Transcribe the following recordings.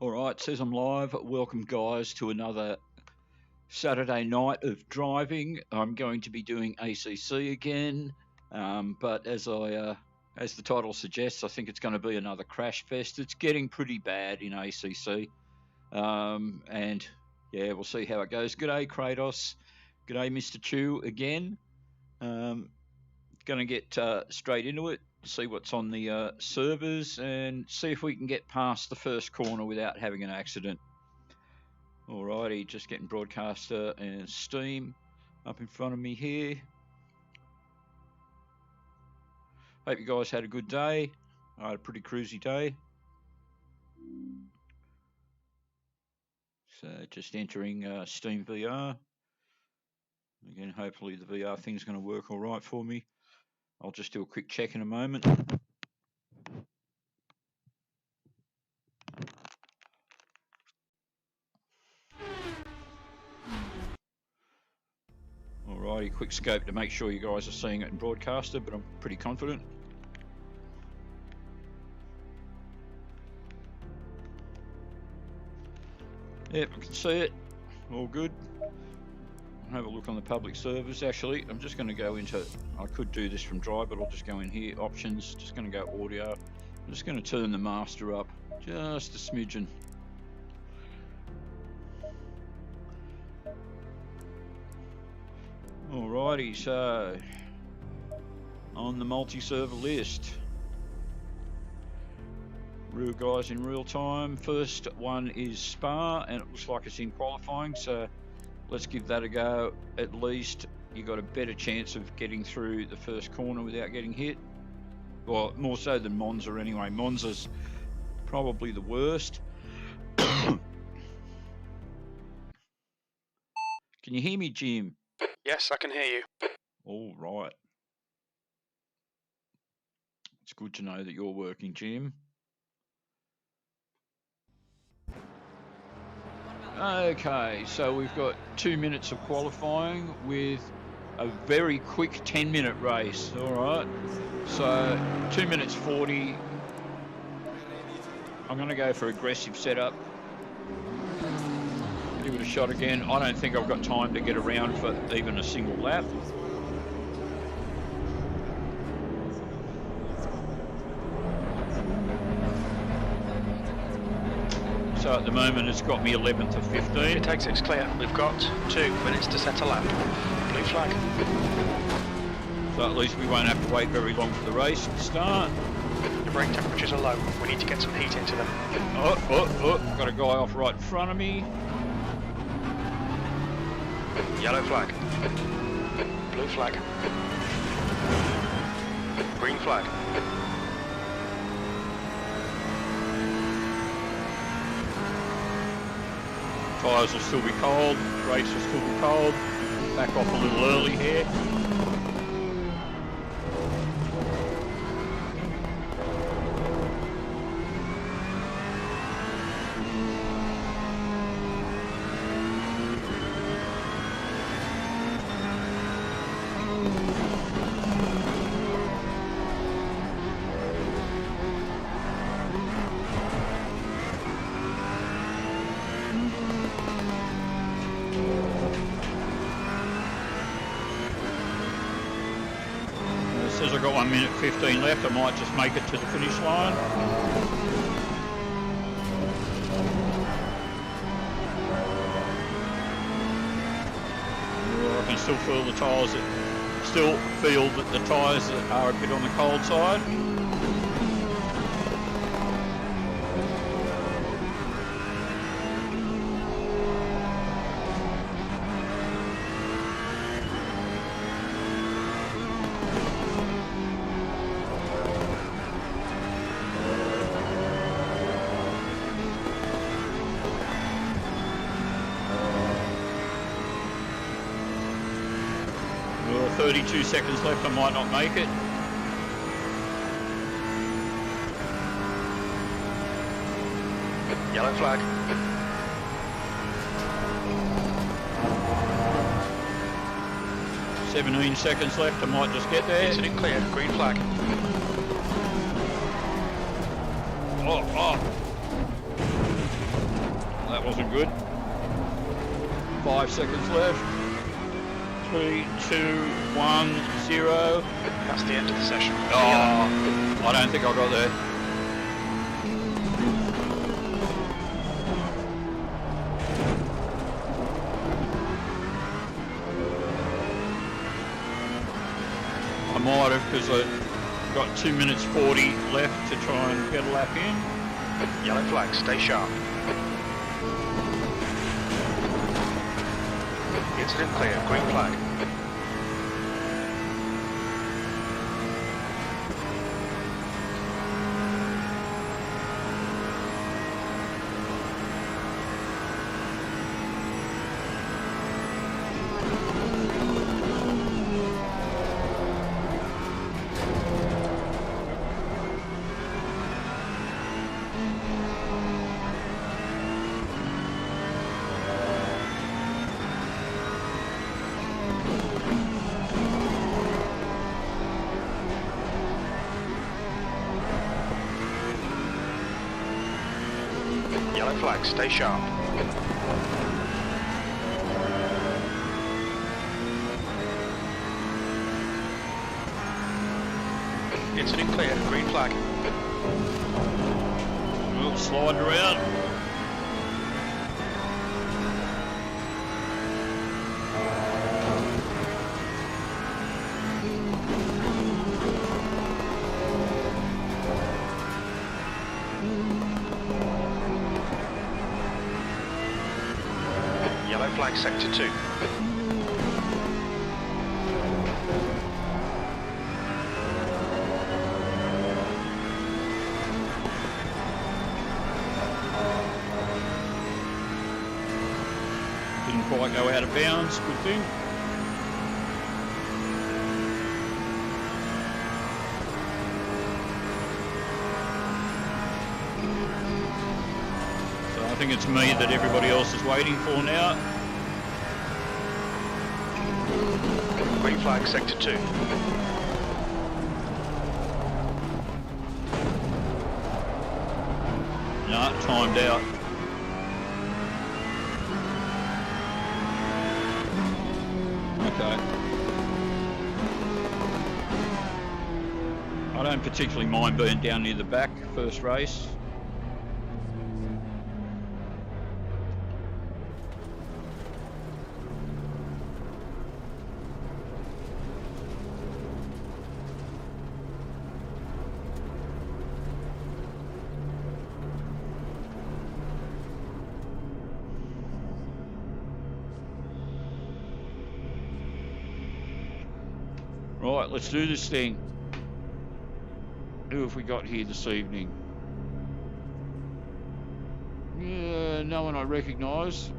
Alright, says I'm live. Welcome guys to another Saturday night of driving. I'm going to be doing ACC again, but as the title suggests, I think it's going to be another Crashfest. It's getting pretty bad in ACC, and yeah, we'll see how it goes. G'day Kratos, g'day Mr. Chew again. Going to get straight into it. See what's on the servers and see if we can get past the first corner without having an accident. Alrighty, just getting Broadcaster and Steam up in front of me here. Hope you guys had a good day. I had a pretty cruisy day. So just entering Steam VR. Again, hopefully the VR thing's going to work all right for me. I'll just do a quick check in a moment. Alrighty, quick scope to make sure you guys are seeing it in Broadcaster, but I'm pretty confident. Yep, I can see it. All good. I'll have a look on the public servers. Actually, I'm just going to go into, I could do this from Drive, but I'll just go in here, options, just going to go audio. I'm just going to turn the master up just a smidgen. Alrighty, so on the multi-server list, real guys in real time. First one is Spa, and it looks like it's in qualifying, so let's give that a go. At least you got a better chance of getting through the first corner without getting hit. Well, more so than Monza anyway. Monza's probably the worst. Can you hear me, Jim? Yes, I can hear you. All right. It's good to know that you're working, Jim. Okay, so we've got 2 minutes of qualifying with a very quick 10-minute race. All right, so 2 minutes 40. I'm going to go for aggressive setup. Give it a shot again. I don't think I've got time to get around for even a single lap. So at the moment it's got me 11th of 15. It takes it's clear. We've got 2 minutes to set a lap. Blue flag. So at least we won't have to wait very long for the race to start. The brake temperatures are low. We need to get some heat into them. Oh, got a guy off right in front of me. Yellow flag. Blue flag. Green flag. Tyres will still be cold, brakes will still be cold. Back off a little early here. I've got 1 minute 15 left. I might just make it to the finish line. I can still feel the tyres. Still feel that the tyres are a bit on the cold side. Well, 32 seconds left, I might not make it. Yellow flag. 17 seconds left, I might just get there. Incident clear, green flag. Oh. that wasn't good. 5 seconds left. 3, 2, 1, 0. That's the end of the session. Oh, I don't think I got there. I might have, because I got 2 minutes 40 left to try and get a lap in. Yellow flag, stay sharp. Incident clear, green flag. Yellow flag, stay sharp. Incident clear, green flag. Oh, slide around. Yellow flag, sector 2. Didn't quite go out of bounds, good thing. So I think it's me that everybody else is waiting for now. Green flag, sector 2. No, timed out. Okay. I don't particularly mind being down near the back first race. Right, let's do this thing. Who have we got here this evening? Yeah, no one I recognise.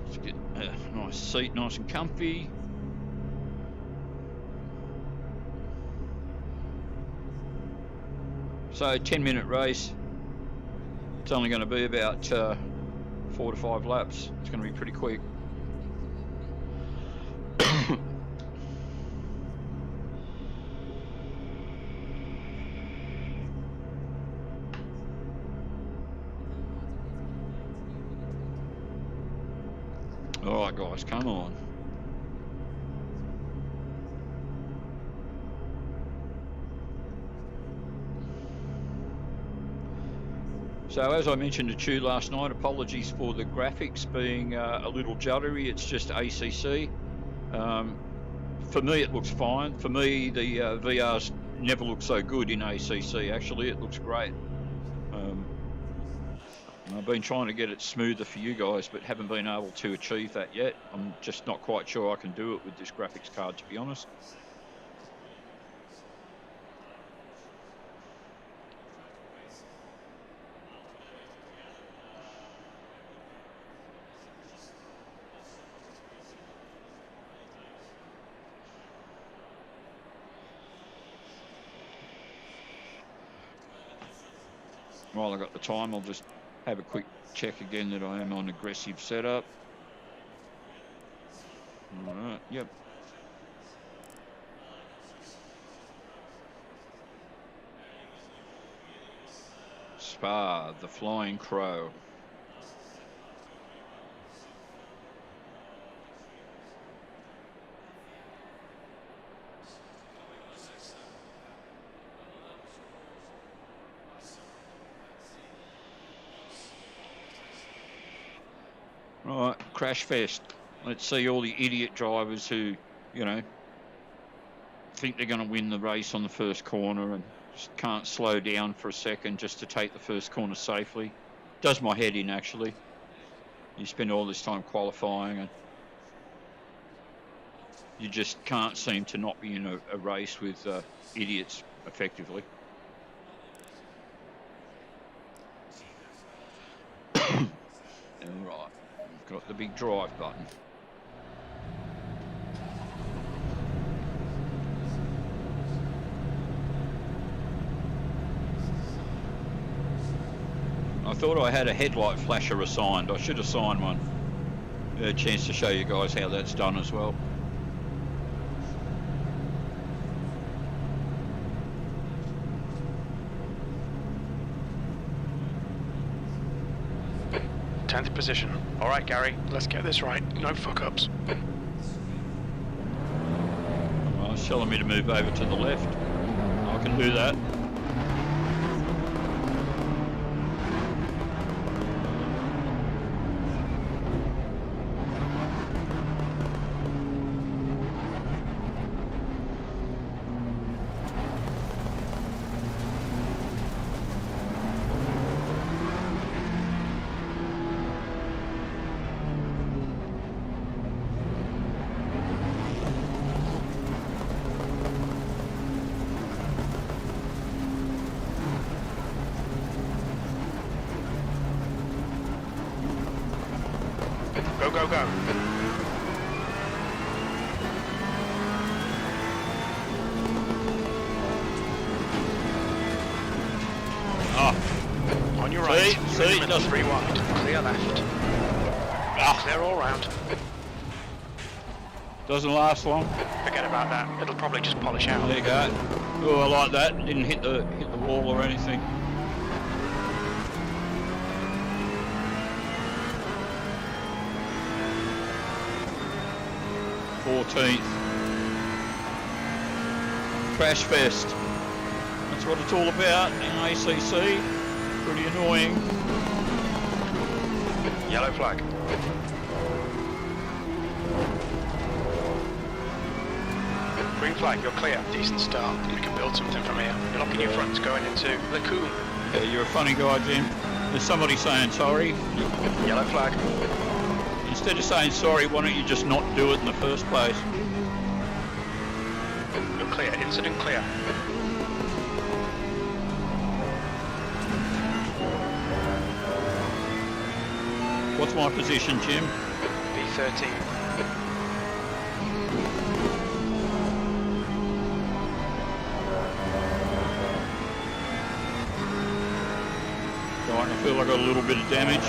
Let's get a nice seat, nice and comfy. So 10-minute race. It's only going to be about 4 to 5 laps. It's going to be pretty quick. All right, guys, come on. So as I mentioned to Chu last night, apologies for the graphics being a little juddery. It's just ACC. For me, it looks fine. For me, the VR's never looked so good in ACC. Actually, it looks great. I've been trying to get it smoother for you guys, but haven't been able to achieve that yet. I'm just not quite sure I can do it with this graphics card, to be honest. While I got the time, I'll just have a quick check again that I am on aggressive setup. Alright, yep. Spa, the Flying Crow. Right, Crashfest. Let's see all the idiot drivers who, you know, think they're going to win the race on the first corner and just can't slow down for a second just to take the first corner safely. Does my head in, actually. You spend all this time qualifying and you just can't seem to not be in a race with idiots, effectively. All right, we've got the big drive button. I thought I had a headlight flasher assigned. I should assign one. A chance to show you guys how that's done as well. Tenth position. All right, Gary, let's get this right. No fuck-ups. Well, it's telling me to move over to the left. I can do that. Go, go, go. On your right. See, Middle, 3 wide. Clear left. Clear all round. Doesn't last long. Forget about that. It'll probably just polish out. There you go. Oh, I like that. Didn't hit the wall or anything. Crashfest. That's what it's all about in ACC. Pretty annoying. Yellow flag. Green flag, you're clear. Decent start. We can build something from here. You're locking your fronts going into the coon. Yeah, you're a funny guy, Jim. There's somebody saying sorry. Yellow flag. Instead of saying sorry, why don't you just not do it in the first place? You're clear. Incident clear. What's my position, Jim? B13. Right, I feel I got a little bit of damage.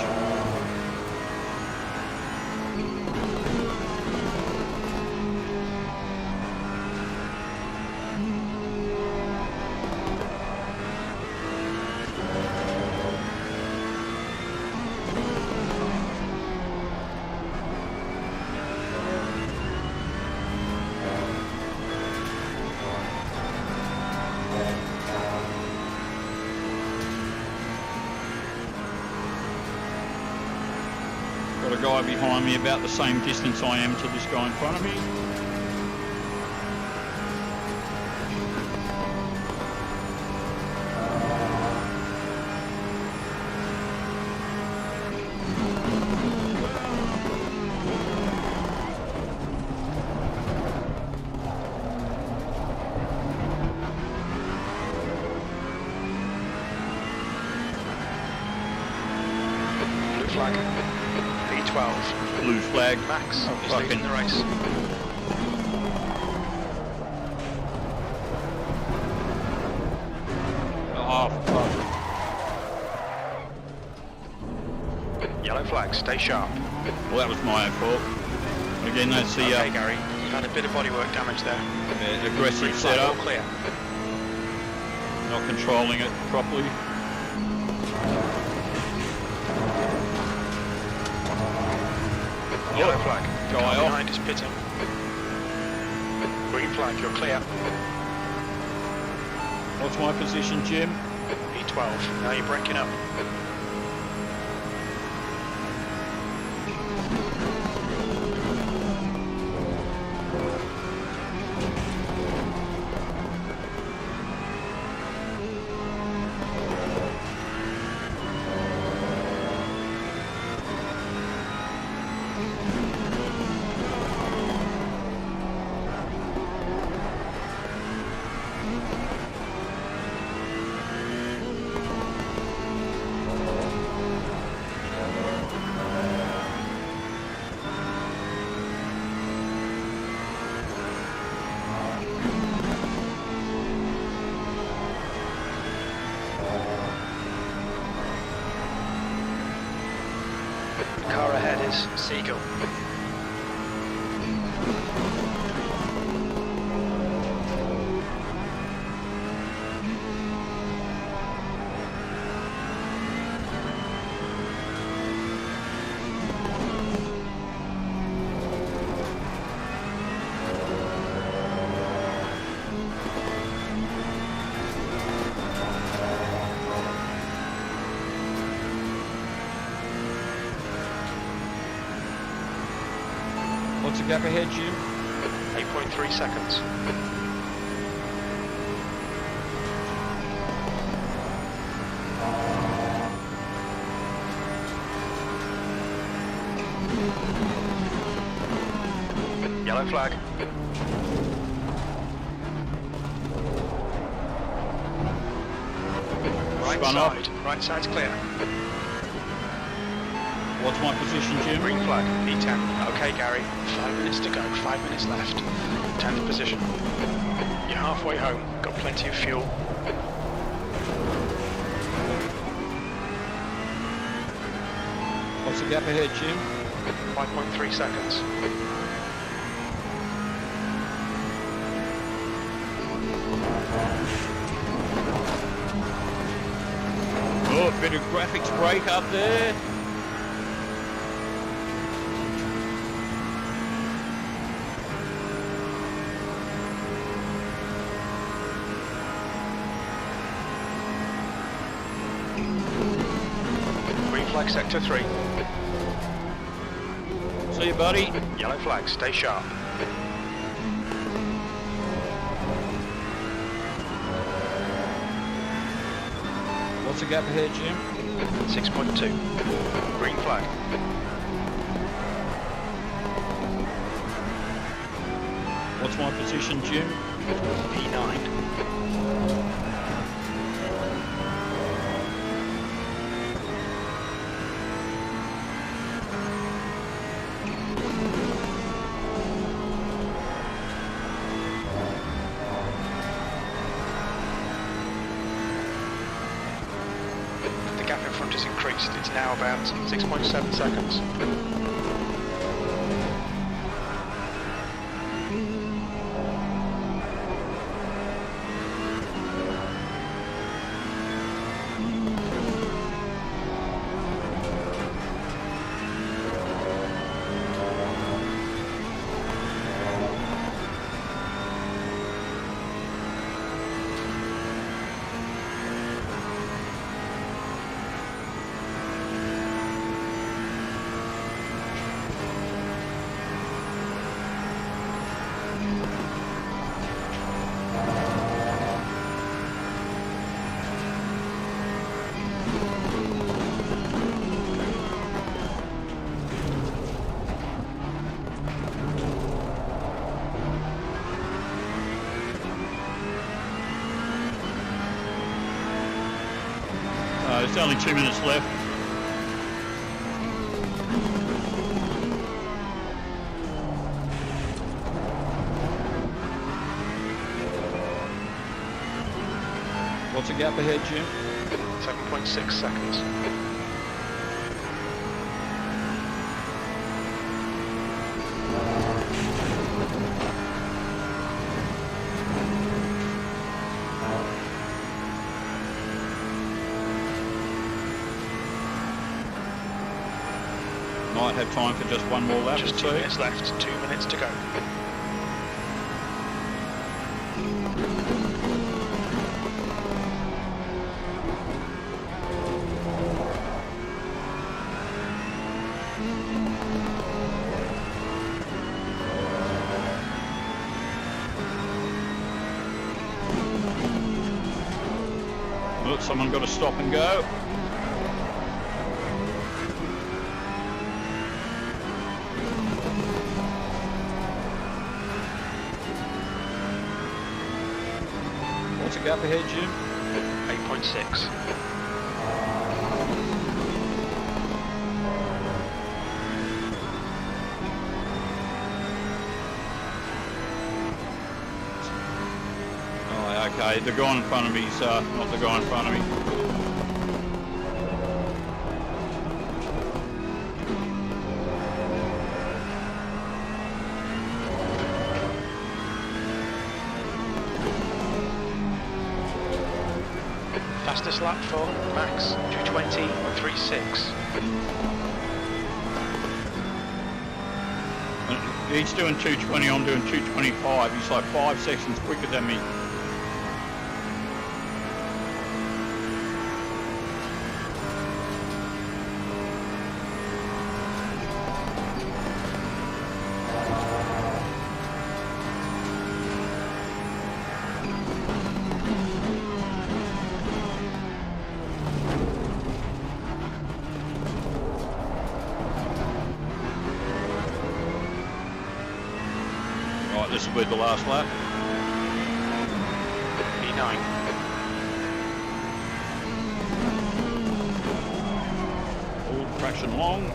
Got a guy behind me about the same distance I am to this guy in front of me. Blue flag. B12. Blue flag. Max is fucking leading the race. Oh, fuck. Yellow flag, stay sharp. Well, that was my own fault. Again, that's the okay, Gary. You've had a bit of bodywork damage there. aggressive Green flag, setup. all clear. Not controlling it properly. Yellow flag. Guy Car off. behind is pitting. Green flag, you're clear. What's my position, Jim? P12. Now you're breaking up. Car ahead is Seagull. What's the gap ahead, Jim? 8.3 seconds. Yellow flag. Right Spun side. off. Right side's clear. What's my position, Jim? Green flag. P10. Okay, Gary. 5 minutes to go. 5 minutes left. 10th position. You're halfway home. Got plenty of fuel. What's the gap ahead, Jim? 5.3 seconds. Oh, a bit of graphics break up there. Green flag sector 3. See you, buddy. Yellow flag. Stay sharp. What's the gap ahead, Jim? 6.2. Green flag. What's my position, Jim? P9. The gap in front has increased. It's now about 6.7 seconds. There's only 2 minutes left. What's the gap ahead, Jim? 7.6 seconds. Might have time for just one more lap. Just 2 minutes left, 2 minutes to go. Look, someone got to stop and go. What's the gap ahead, Jim? 8.6. Oh, okay. The guy in front of me is not the guy in front of me. Fastest lap for Max, 2:20.36. He's doing 2:20, I'm doing 2:25. He's like 5 seconds quicker than me. Right, this will be the last lap. B9. All crashing along.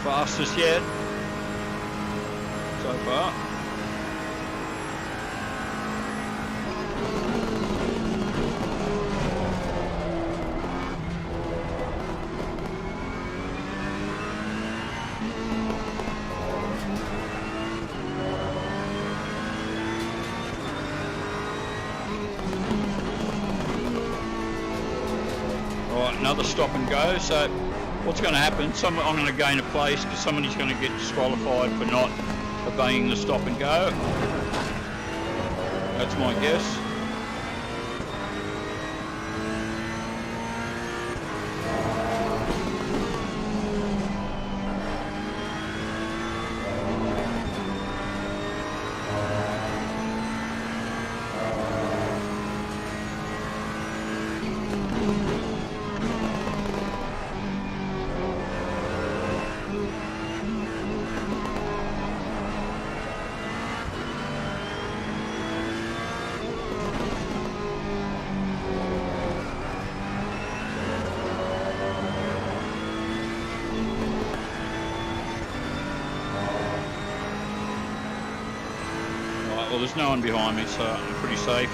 Fastest yet so far. Right, another stop and go. So what's going to happen? I'm going to gain a place because somebody's going to get disqualified for not obeying the stop and go. That's my guess. Well, there's no one behind me, so I'm pretty safe.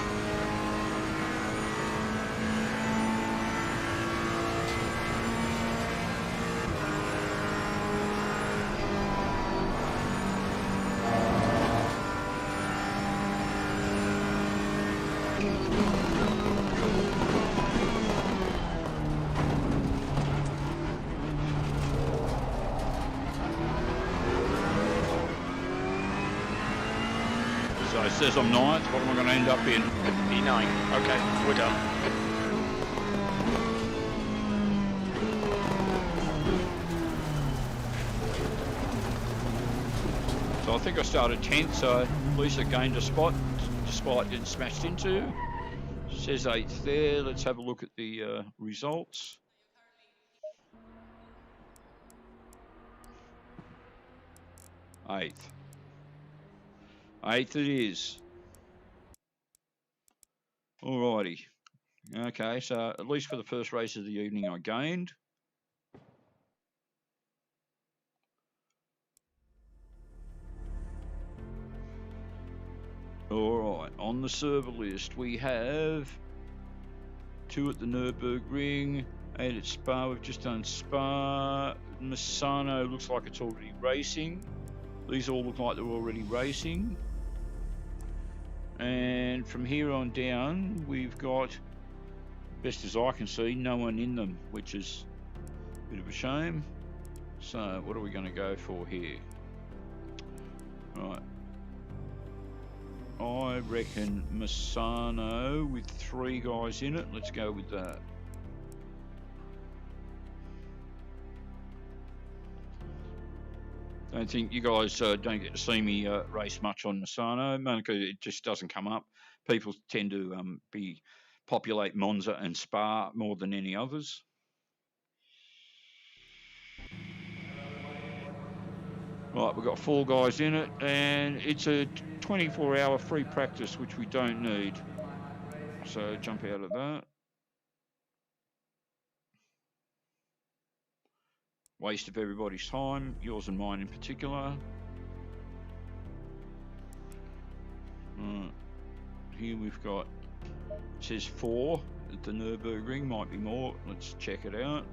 So it says I'm ninth. What am I going to end up in? B9. Okay, we're done. So I think I started 10th, so at least I gained a spot despite getting smashed into. It says 8th there. Let's have a look at the results. Eighth it is. Alrighty. Okay, so at least for the first race of the evening I gained. Alright, on the server list we have 2 at the Nürburgring, 8 at Spa. We've just done Spa. Misano looks like it's already racing. These all look like they're already racing. And from here on down, we've got, best as I can see, no one in them, which is a bit of a shame. So what are we going to go for here? Right. I reckon Misano with 3 guys in it. Let's go with that. Don't think you guys don't get to see me race much on Misano, mainly because it just doesn't come up. People tend to populate Monza and Spa more than any others. Right, we've got 4 guys in it, and it's a 24-hour free practice, which we don't need. So jump out of that. Waste of everybody's time, yours and mine in particular. Here we've got, it says 4 at the Nürburgring, might be more. Let's check it out.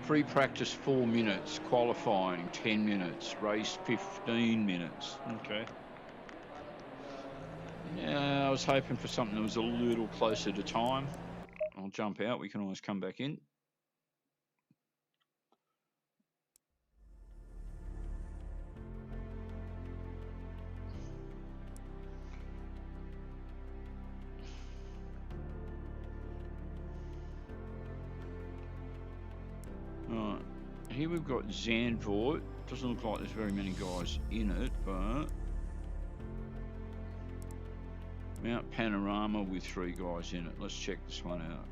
Free practice 4 minutes, qualifying 10 minutes, race 15 minutes. Okay. Yeah, I was hoping for something that was a little closer to time. I'll jump out, we can always come back in. Alright, here we've got Zandvoort. Doesn't look like there's very many guys in it, but Mount Panorama with 3 guys in it. Let's check this one out.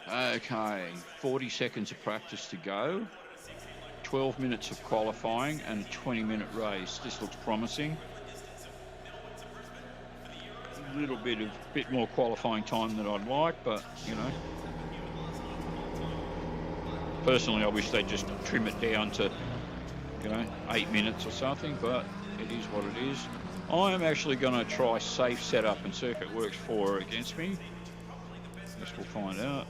Okay, 40 seconds of practice to go. 12 minutes of qualifying and a 20-minute race. This looks promising. A little bit more qualifying time than I'd like, but you know. Personally, I wish they'd just trim it down to, you know, 8 minutes or something, but it is what it is. I am actually going to try safe setup and see if it works for or against me. Guess we'll find out.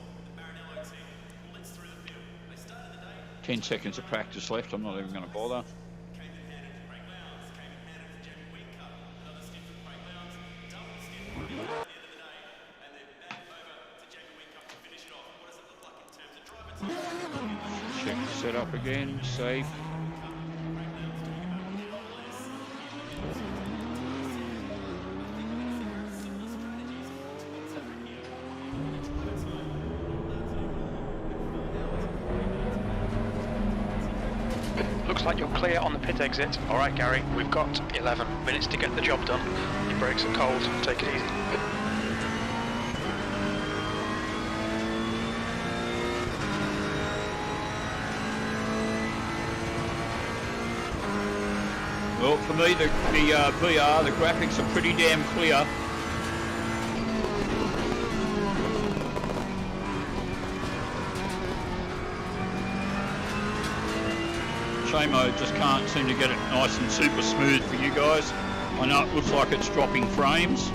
10 seconds of practice left, I'm not even going to bother. Check the setup again, safe. Looks like you're clear on the pit exit. All right, Gary, we've got 11 minutes to get the job done. Your brakes are cold, take it easy. Well, for me, the VR, the graphics are pretty damn clear. Shame I just can't seem to get it nice and super smooth for you guys. I know it looks like it's dropping frames.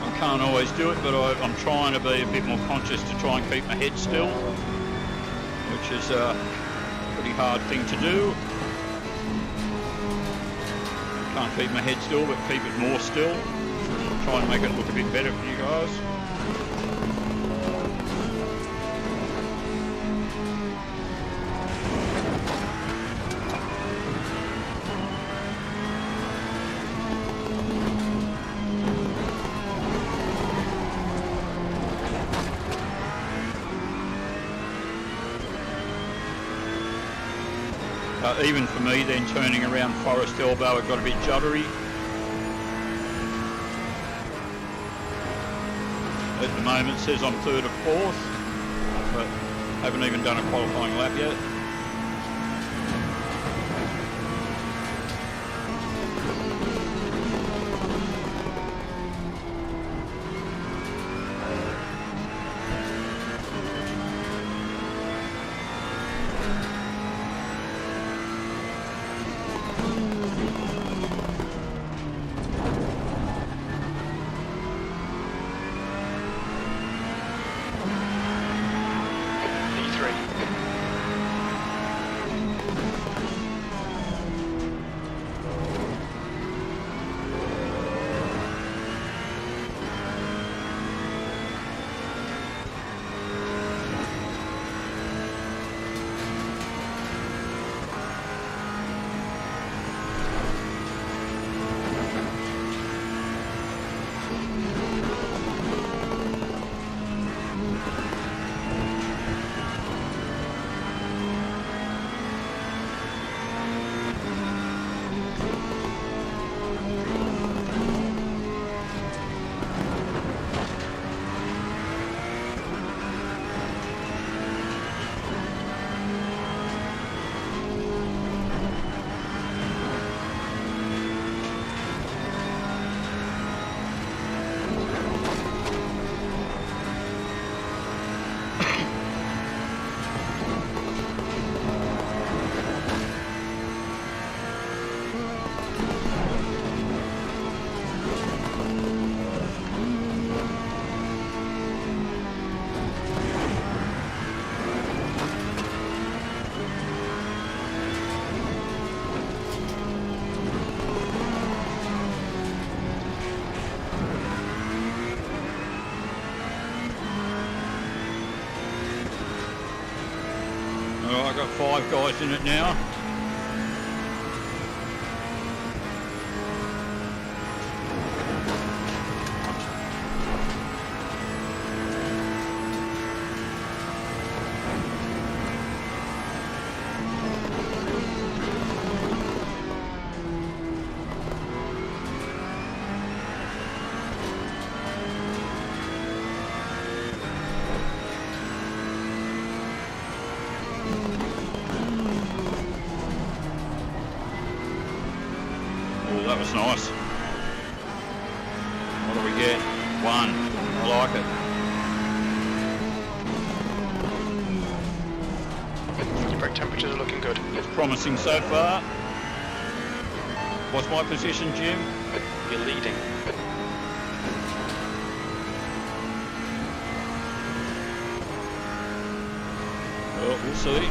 I can't always do it, but I'm trying to be a bit more conscious to try and keep my head still, which is pretty hard thing to do. Can't keep my head still, but keep it more still. Try and make it look a bit better for you guys. Even for me, then turning around Forest Elbow, it got a bit juddery. At the moment it says I'm third or fourth, but haven't even done a qualifying lap yet. I've got 5 guys in it now. That was nice. What do we get? 1. I like it. Your brake temperatures are looking good. It's promising so far. What's my position, Jim? You're leading. Well, we'll see.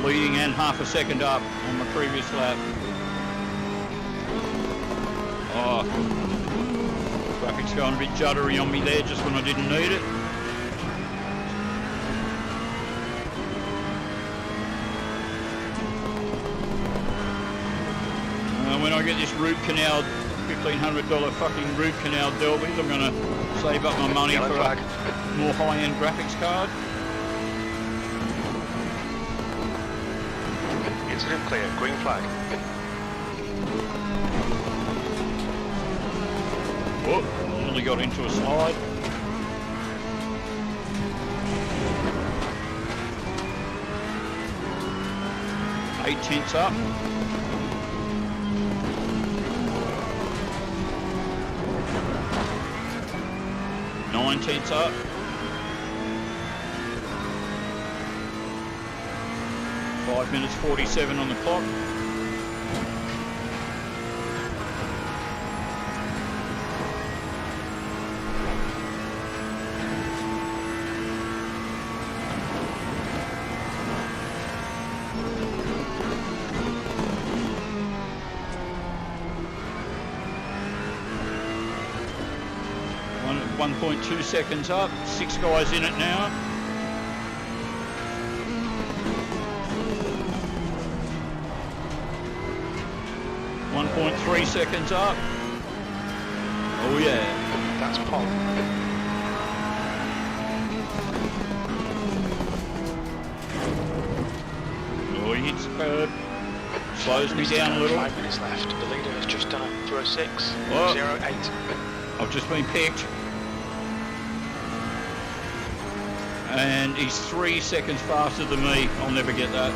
Leading and half a second up on my previous lap. Oh, traffic's going a bit juddery on me there just when I didn't need it. When I get this root canal, $1,500 fucking root canal Delbys, I'm going to save up my money for a more high-end graphics card. Incident clear, green flag. Oh, nearly got into a slide. Eight tenths up. Nine tenths up. 5 minutes 47 on the clock. One 1.2 seconds up. 6 guys in it now. 1.3 seconds up. Oh yeah. That's Paul. Oh, he hits the curb. Slows me down a little. 5 minutes left. The leader has just done a 206. Oh. 08. I've just been picked. And he's 3 seconds faster than me. I'll never get that.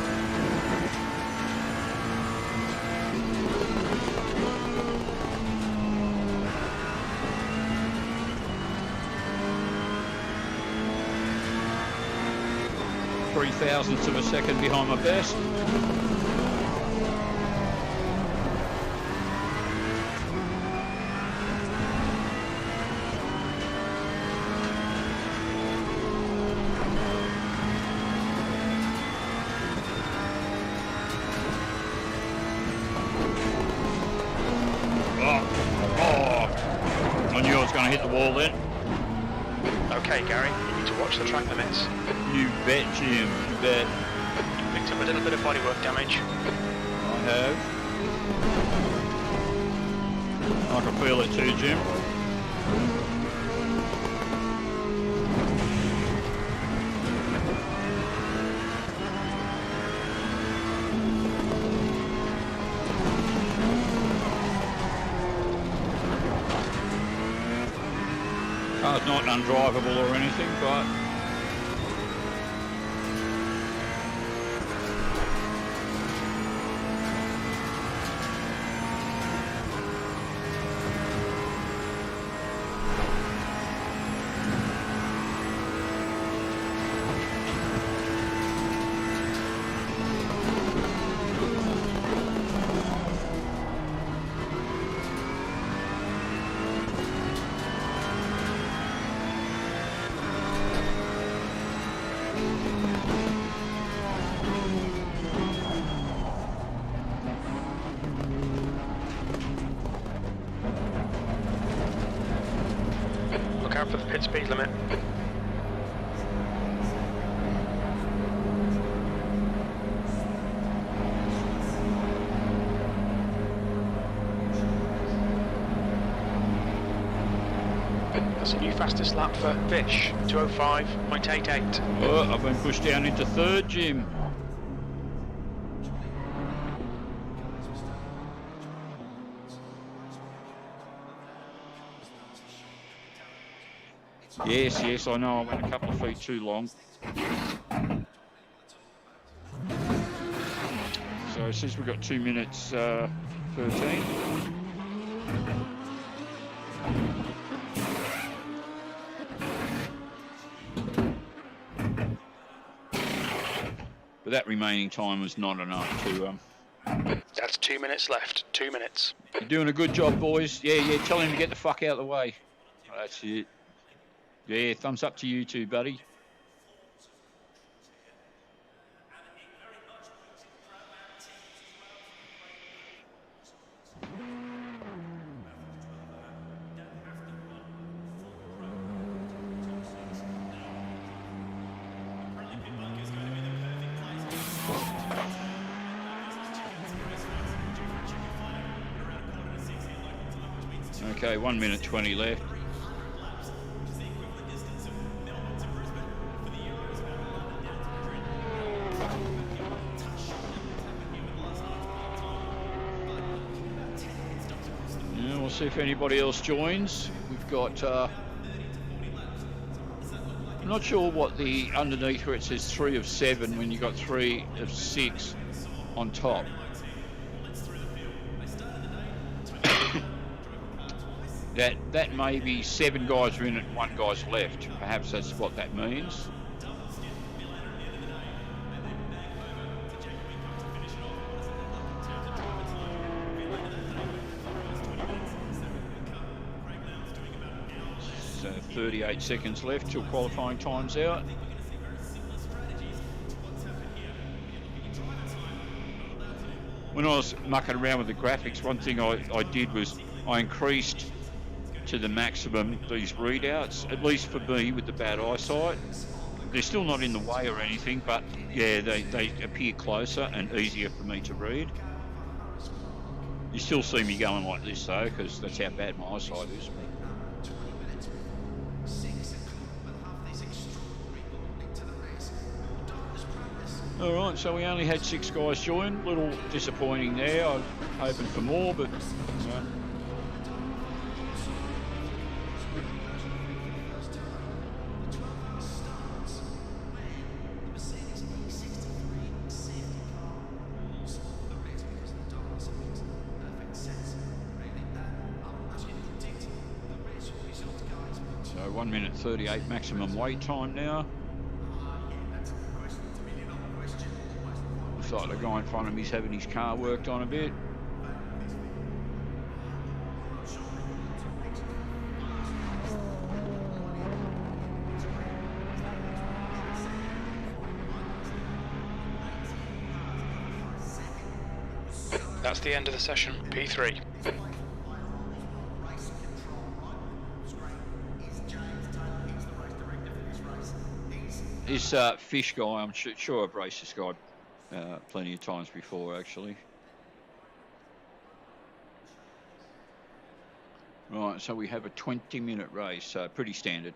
Three thousandths of a second behind my best. I knew I was going to hit the wall then. Okay, Gary, you need to watch the track limits. You bet, Jim, you bet. You picked up a little bit of bodywork damage. I have. I can feel it too, Jim. Car's not undrivable or anything, but Look out for the pit speed limit. That's a new fastest lap for Fish, 2:05.88. oh, I've been pushed down into third, Jim. Yes, I know, I went a couple of feet too long. So it says we've got 2 minutes 13. But that remaining time was not enough to... That's 2 minutes left, 2 minutes. You're doing a good job, boys. Yeah, tell him to get the fuck out of the way. That's it. Yeah, thumbs up to you too, buddy. Okay, 1 minute 20 left. Yeah, we'll see if anybody else joins. We've got, I'm not sure what the underneath where it says 3 of 7 when you got 3 of 6 on top. That may be 7 guys are in it and 1 guy's left. Perhaps that's what that means. So 38 seconds left till qualifying time's out. When I was mucking around with the graphics, one thing I did was I increased to the maximum these readouts, at least for me with the bad eyesight. They're still not in the way or anything, but yeah, they appear closer and easier for me to read. You still see me going like this though, because that's how bad my eyesight is. All right, so we only had 6 guys join. Little disappointing there. I was hoping for more, but so 1 minute 38 maximum wait time now. Looks like the guy in front of me's having his car worked on a bit. That's the end of the session, P3. This Fish guy, I'm sure I've raced this guy plenty of times before, actually. Right, so we have a 20-minute race, so pretty standard.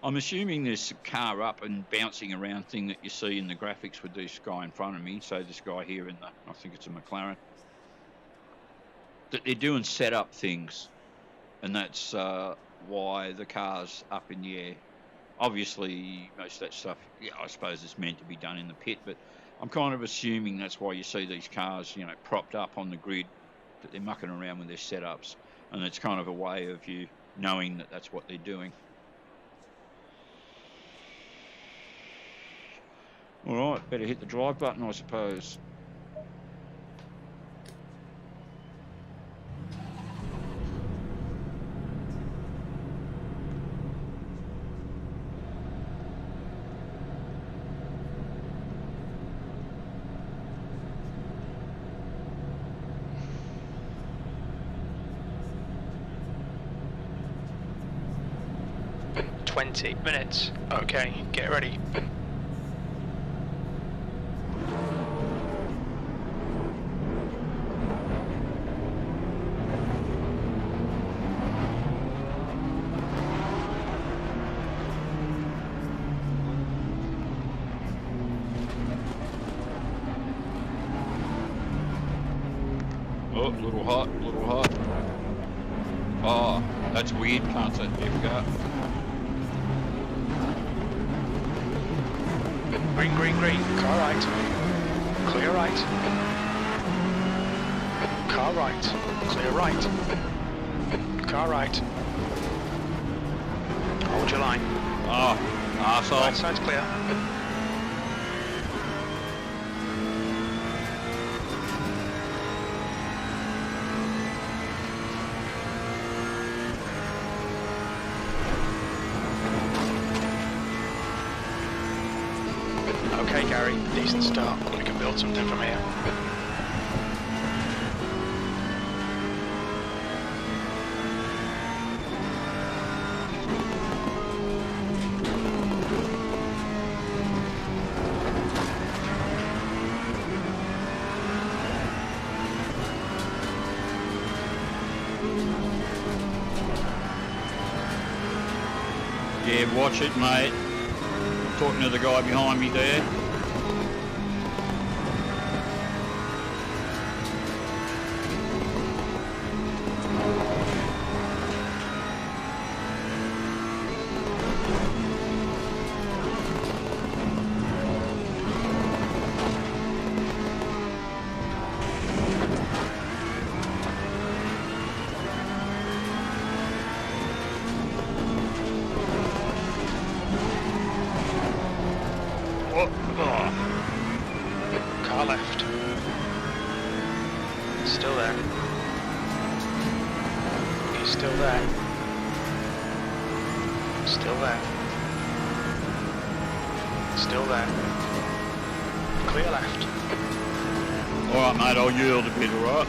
I'm assuming this car up and bouncing around thing that you see in the graphics with this guy in front of me, so this guy here in the, I think it's a McLaren, that they're doing setup things, and that's why the car's up in the air. Obviously, most of that stuff, yeah, I suppose it's meant to be done in the pit, but I'm kind of assuming that's why you see these cars, you know, propped up on the grid, that they're mucking around with their setups, and it's kind of a way of you knowing that that's what they're doing. All right, better hit the drive button, I suppose. Minutes. Okay, get ready. Oh, little hot, little hot. Oh, that's weird, can't it? There we go. Green, green, green. Car right. Clear right. Car right. Clear right. Car right. Hold your line. Oh, arsehole. Right side's clear. Okay, Gary, decent start. We can build something from here. Yeah, watch it, mate. Talking to the guy behind me there. Car left. Still there. He's still there. Still there. Still there. Clear left. Alright, mate, I'll yield a bit, alright?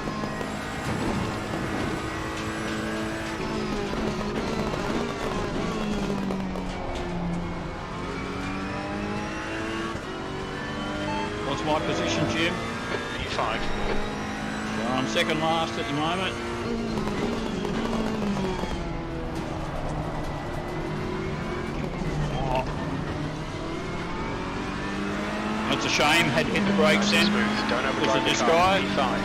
What's my position, Jim? P5. I'm second last at the moment. shame, had hit the brakes then. Smooth. Don't overdrive Was it this the car. guy? P5.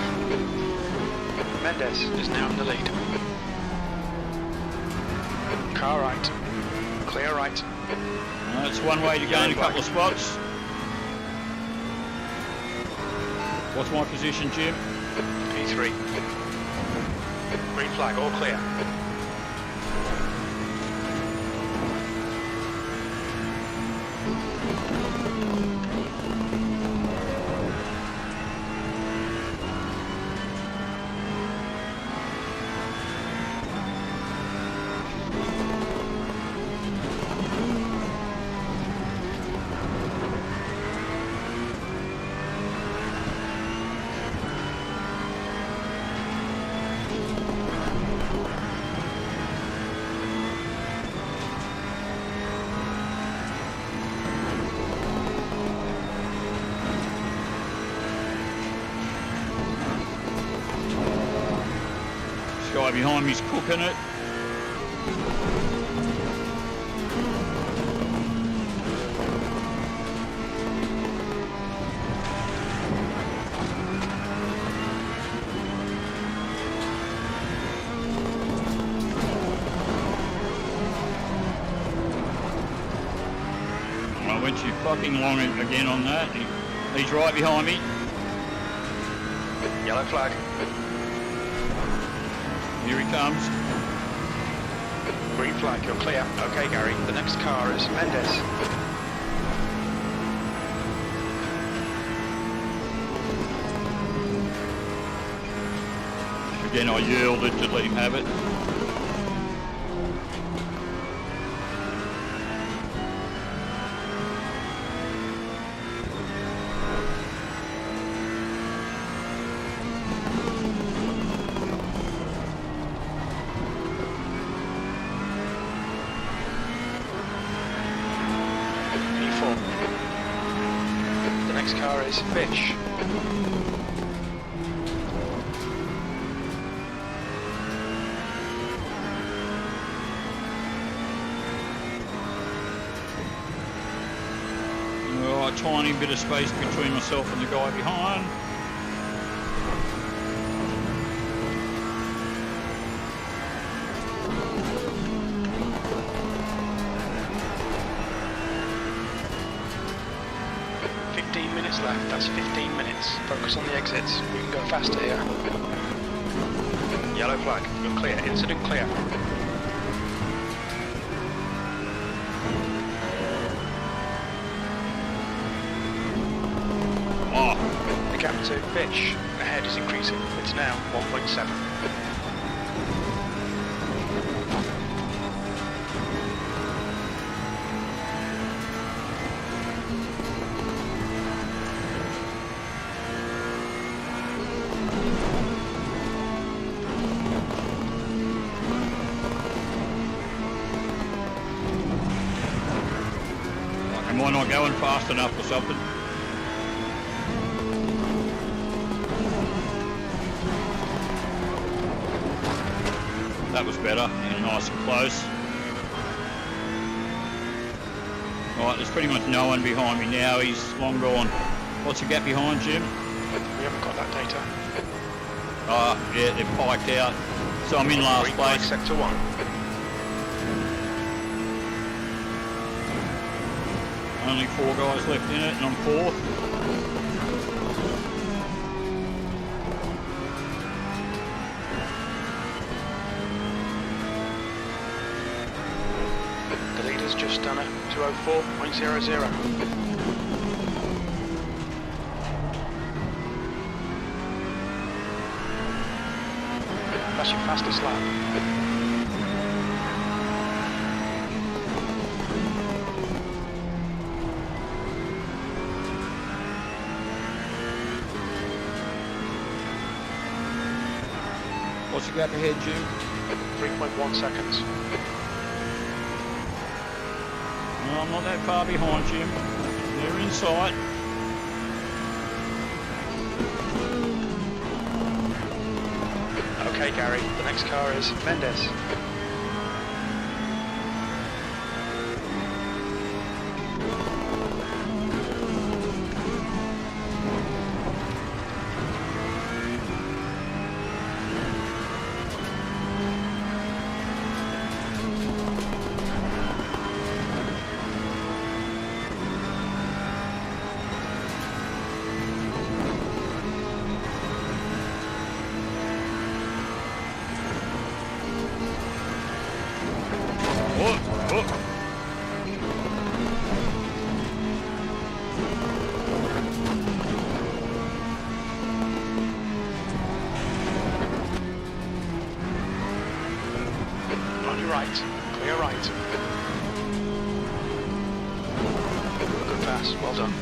Mendes is now in the lead. Car right. Clear right. It's one way to gain a couple of spots. What's my position, Jim? P3. Green flag, all clear. Guy behind me's cooking it. I went too fucking long again on that. He's right behind me. Yellow flag. Here he comes. Green flag, you're clear. Okay, Gary. The next car is Mendes. Again, I yielded to let him have it. Next car is Bitch. Oh, a tiny bit of space between myself and the guy behind. Left, that's 15 minutes. Focus on the exits. We can go faster here. Yellow flag, you're clear. Incident clear. Oh. The gap to Bitch ahead is increasing. It's now 1.7. Am I not going fast enough or something? That was better and nice and close. Right, there's pretty much no one behind me now. He's long gone. What's the gap behind, Jim? We haven't got that data. Yeah, they've piked out. So I'm in last place. Sector 1. Only 4 guys left in it and I'm 4th. The leader's just done a 204.00. That's your fastest lap. What's the gap ahead, Jim? 3.1 seconds. No, I'm not that far behind, Jim. They're in sight. Okay, Gary, the next car is Mendes. Oh. On your right, clear right. Good pass, well done.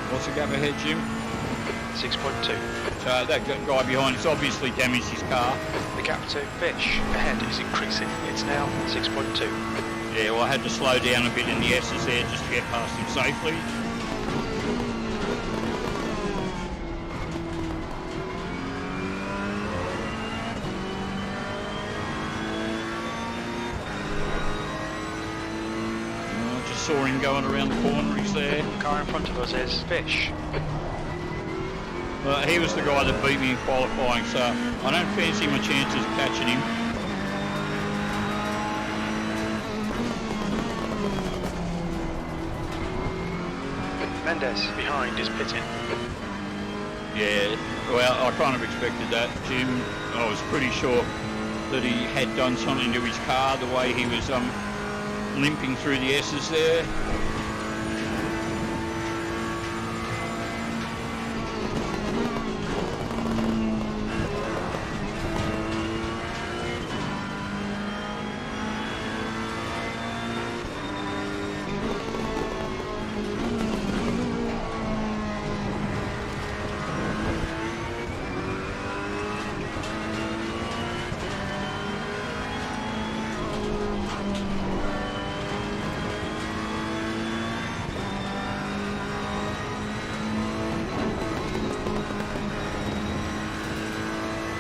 What's the gap ahead, Jim? 6.2. So that guy behind has obviously damaged his car. The gap to Bitch ahead is increasing. It's now 6.2. Yeah, well, I had to slow down a bit in the S's there just to get past him safely. Just saw him going around the corner, he's there. The car in front of us is Bitch. He was the guy that beat me in qualifying, so I don't fancy my chances of catching him. Mendes behind is pitting. Yeah, well, I kind of expected that, Jim. I was pretty sure that he had done something to his car, the way he was limping through the S's there.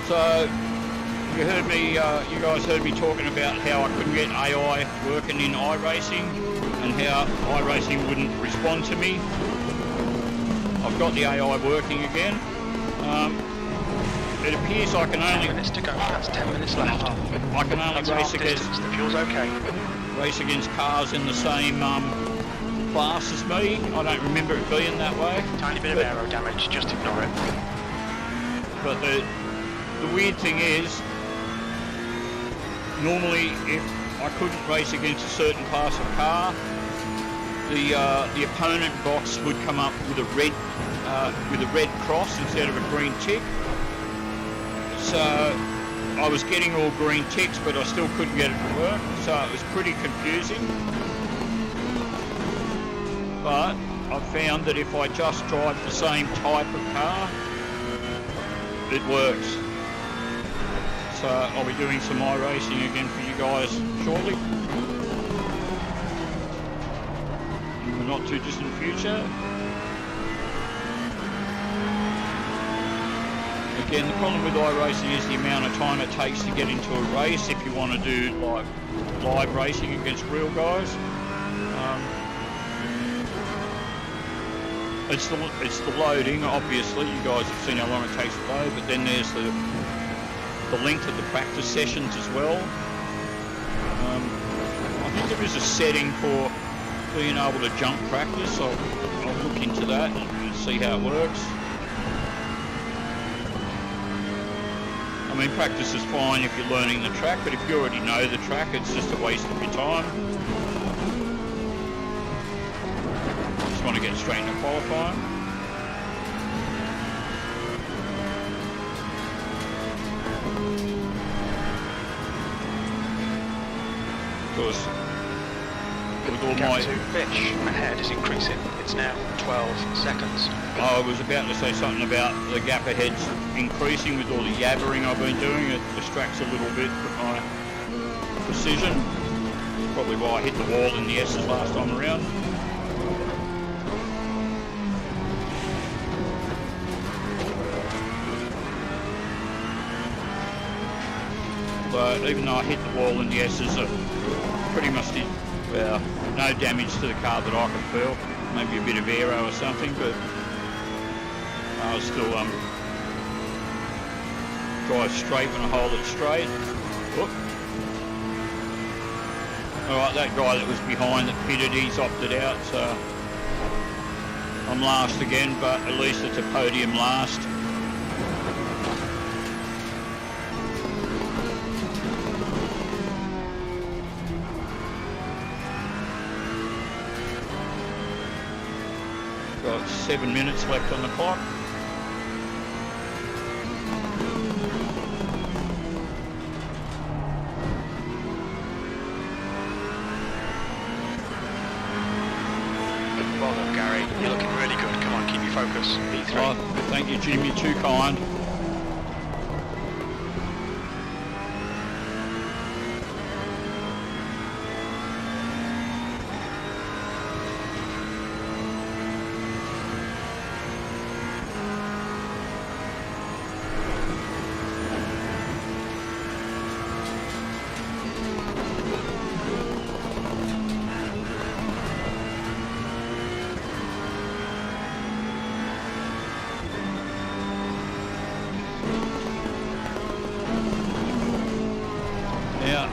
So, you guys heard me talking about how I couldn't get AI working in iRacing and how iRacing wouldn't respond to me. I've got the AI working again. It appears I can only... 10 minutes to go, that's 10 minutes left. I can only race against... The fuel's okay. Race against cars in the same class as me. I don't remember it being that way. Tiny bit of aero damage, just ignore it. But the weird thing is, normally if I couldn't race against a certain class of car, the opponent box would come up with a red cross instead of a green tick. So I was getting all green ticks, but I still couldn't get it to work. So it was pretty confusing. But I found that if I just drive the same type of car, it works. So I'll be doing some iRacing again for you guys shortly. In the not too distant future. Again, the problem with iRacing is the amount of time it takes to get into a race if you want to do like live racing against real guys. It's the loading, obviously. You guys have seen how long it takes to load, but then there's the length of the practice sessions as well. I think there is a setting for being able to jump practice. I'll look into that and see how it works. I mean, practice is fine if you're learning the track, but if you already know the track, it's just a waste of your time. Just want to get straight into qualifying. Because with all Gap my... to Bitch ahead is increasing. It's now 12 seconds. I was about to say something about the gap ahead's increasing with all the yabbering I've been doing. It distracts a little bit from my precision. Probably why I hit the wall in the S's last time around. But even though I hit the wall in the S's, I pretty much did, well, no damage to the car that I could feel. Maybe a bit of aero or something, but I was still drive straight when I hold it straight. Whoop. Alright, that guy that was behind that pitted, he's opted out, so I'm last again, but at least it's a podium last. Got 7 minutes left on the clock. Well done, Gary. You're looking really good. Come on, keep your focus. P3. Oh, thank you, Jim. You're too kind. Now,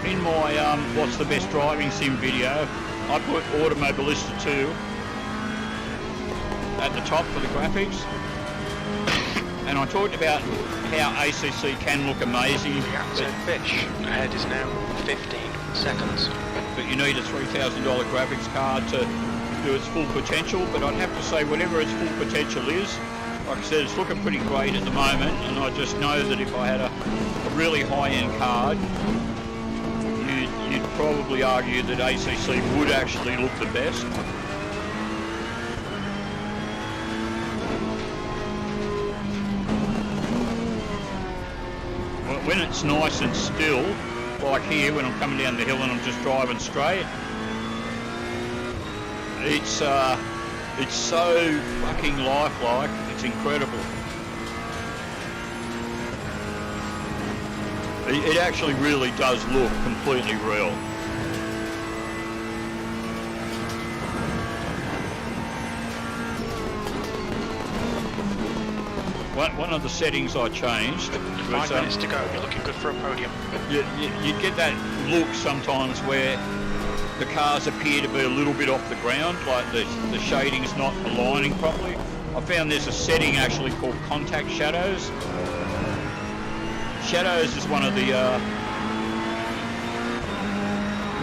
in my What's the Best Driving Sim video, I put Automobilista 2 at the top for the graphics. And I talked about how ACC can look amazing, The fish ahead is now 15 seconds. but you need a $3,000 graphics card to do its full potential. But I'd have to say, whatever its full potential is, like I said, it's looking pretty great at the moment, and I just know that if I had a really high-end card, you'd probably argue that ACC would actually look the best. When it's nice and still, like here when I'm coming down the hill and I'm just driving straight, it's so fucking lifelike. It's incredible. It actually really does look completely real. One of the settings I changed was 5 minutes to go. You're looking good for a podium. you'd get that look sometimes where the cars appear to be a little bit off the ground, like the shading's not aligning properly. I found there's a setting actually called contact shadows. Shadows is one of the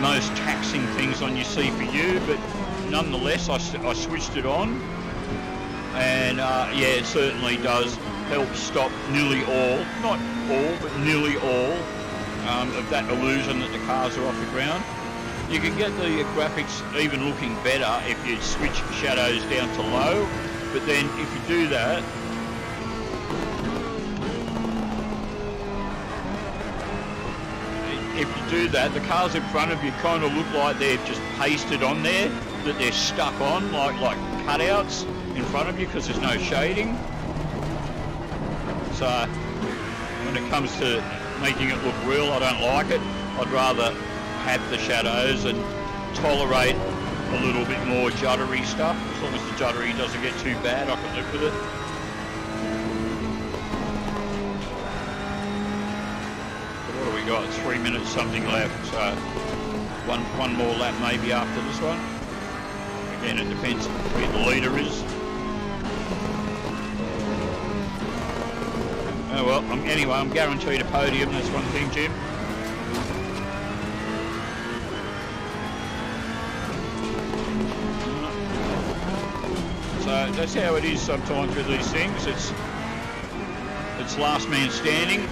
most taxing things on your CPU, but nonetheless I switched it on, and yeah, it certainly does help stop nearly all, not all, but nearly all of that illusion that the cars are off the ground. You can get the graphics even looking better if you switch shadows down to low, but then if you do that, the cars in front of you kind of look like they've just pasted on there, that they're stuck on like cutouts in front of you because there's no shading. So when it comes to making it look real, I don't like it. I'd rather have the shadows and tolerate a little bit more juddery stuff. As long as the juddery doesn't get too bad, I can live with it. But what do we got? 3 minutes something left, so one more lap maybe after this one. Again, it depends where the leader is. Oh well, anyway, I'm guaranteed a podium, that's one thing, Jim. So that's how it is sometimes with these things. It's last man standing.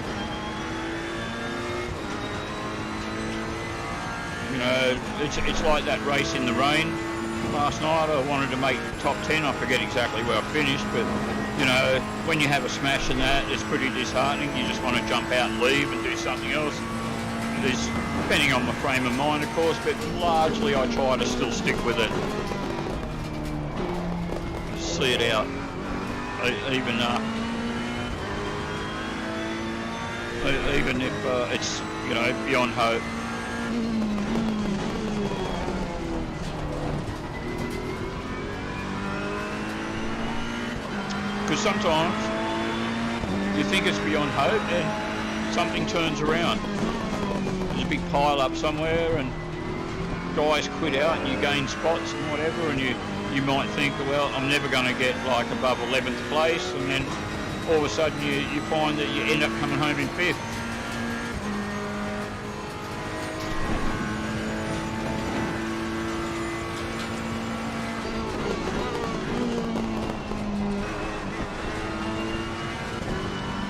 You know, it's like that race in the rain last night. I wanted to make top 10. I forget exactly where I finished, but you know, when you have a smash in that, it's pretty disheartening. You just want to jump out and leave and do something else. There's, depending on my frame of mind, of course, but largely I try to still stick with it. See it out, even if it's, you know, beyond hope. Because sometimes you think it's beyond hope and something turns around. There's a big pile up somewhere and guys quit out and you gain spots and whatever, and you might think, well, I'm never going to get like above 11th place, and then all of a sudden you find that you end up coming home in 5th.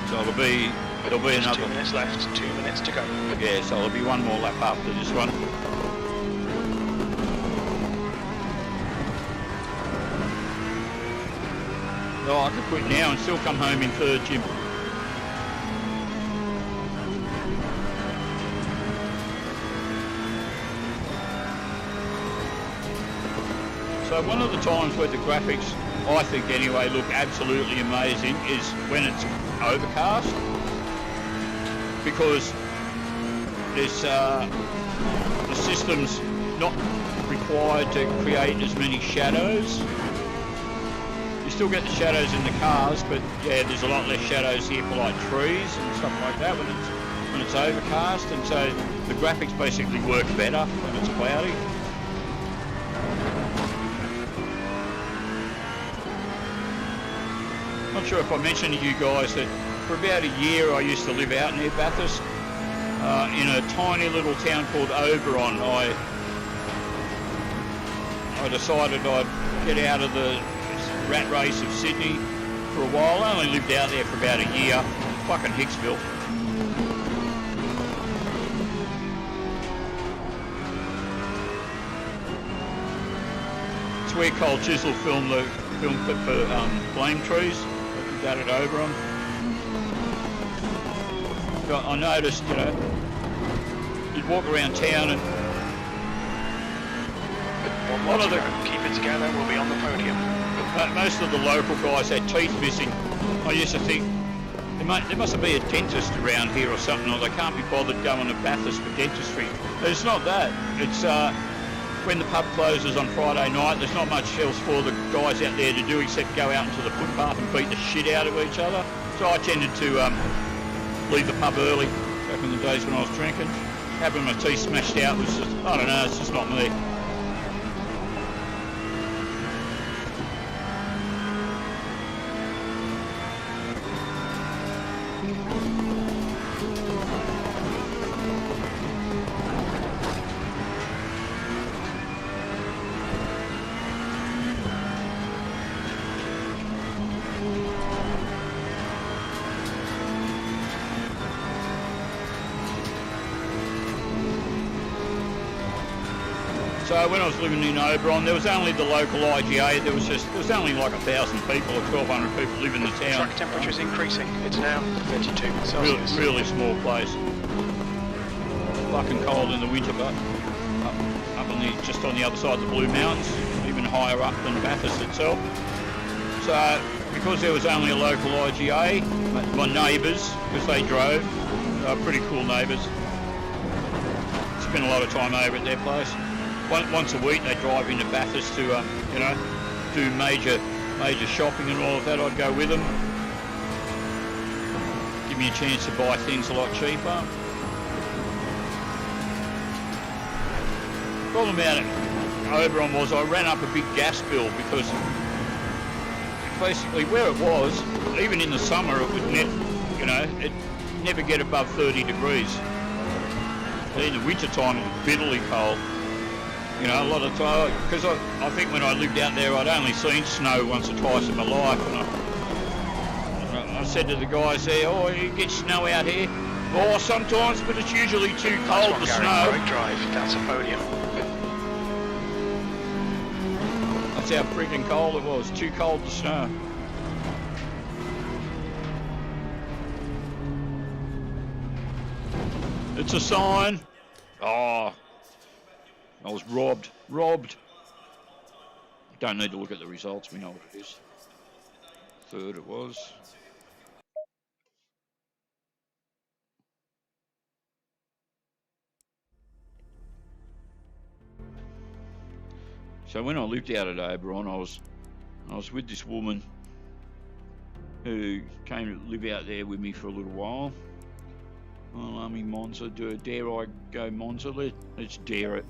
So there'll be another 2 minutes left, 2 minutes to go. Yeah, so there'll be one more lap after this one. Oh, I could quit now and still come home in 3rd, Jim. So one of the times where the graphics, I think anyway, look absolutely amazing is when it's overcast, because there's the system's not required to create as many shadows. You still get the shadows in the cars, but yeah, there's a lot less shadows here for like trees and stuff like that when it's overcast, and so the graphics basically work better when it's cloudy. Not sure if I mentioned to you guys that for about a year I used to live out near Bathurst, in a tiny little town called Oberon. I decided I'd get out of the rat race of Sydney for a while. I only lived out there for about a year. Fucking Hicksville. It's where Cole Chisel filmed the film clip for Flame Trees. I did that at Oberon. But I noticed, you know, you'd walk around town and One more to go. Keep it together, we'll be on the podium. Most of the local guys had teeth missing. I used to think there must be a dentist around here or something, or they can't be bothered going to Bathurst for dentistry. But it's not that. It's when the pub closes on Friday night, there's not much else for the guys out there to do except go out into the footpath and beat the shit out of each other. So I tended to leave the pub early back in the days when I was drinking. Having my teeth smashed out was just, I don't know, it's just not me. So when I was living in Oberon, there was only the local IGA. There was only like 1,000 people or 1,200 people live in the town. Track temperature is increasing. It's now 32 Celsius. Really small place. Fucking cold in the winter, but up on just on the other side of the Blue Mountains, even higher up than Bathurst itself. So because there was only a local IGA, my neighbours, because they drove, they were pretty cool neighbours. Spent a lot of time over at their place. Once a week they drive into Bathurst to, you know, do major shopping and all of that. I'd go with them. Give me a chance to buy things a lot cheaper. Problem about it, Oberon was I ran up a big gas bill because basically where it was, even in the summer, it would it'd never get above 30 degrees. But in the winter time it was bitterly cold. You know, a lot of time, because I think when I lived out there, I'd only seen snow once or twice in my life, and I said to the guys there, "Oh, you get snow out here?" "Oh, sometimes, but it's usually too cold to snow." Great drive, that's a podium. That's how freaking cold it was, too cold to snow. It's a sign. Oh. I was robbed. Don't need to look at the results, we know what it is. 3rd it was. So when I lived out at Oberon, I was with this woman who came to live out there with me for a little while. Well, Monza, dare I go Monza? Let's dare it.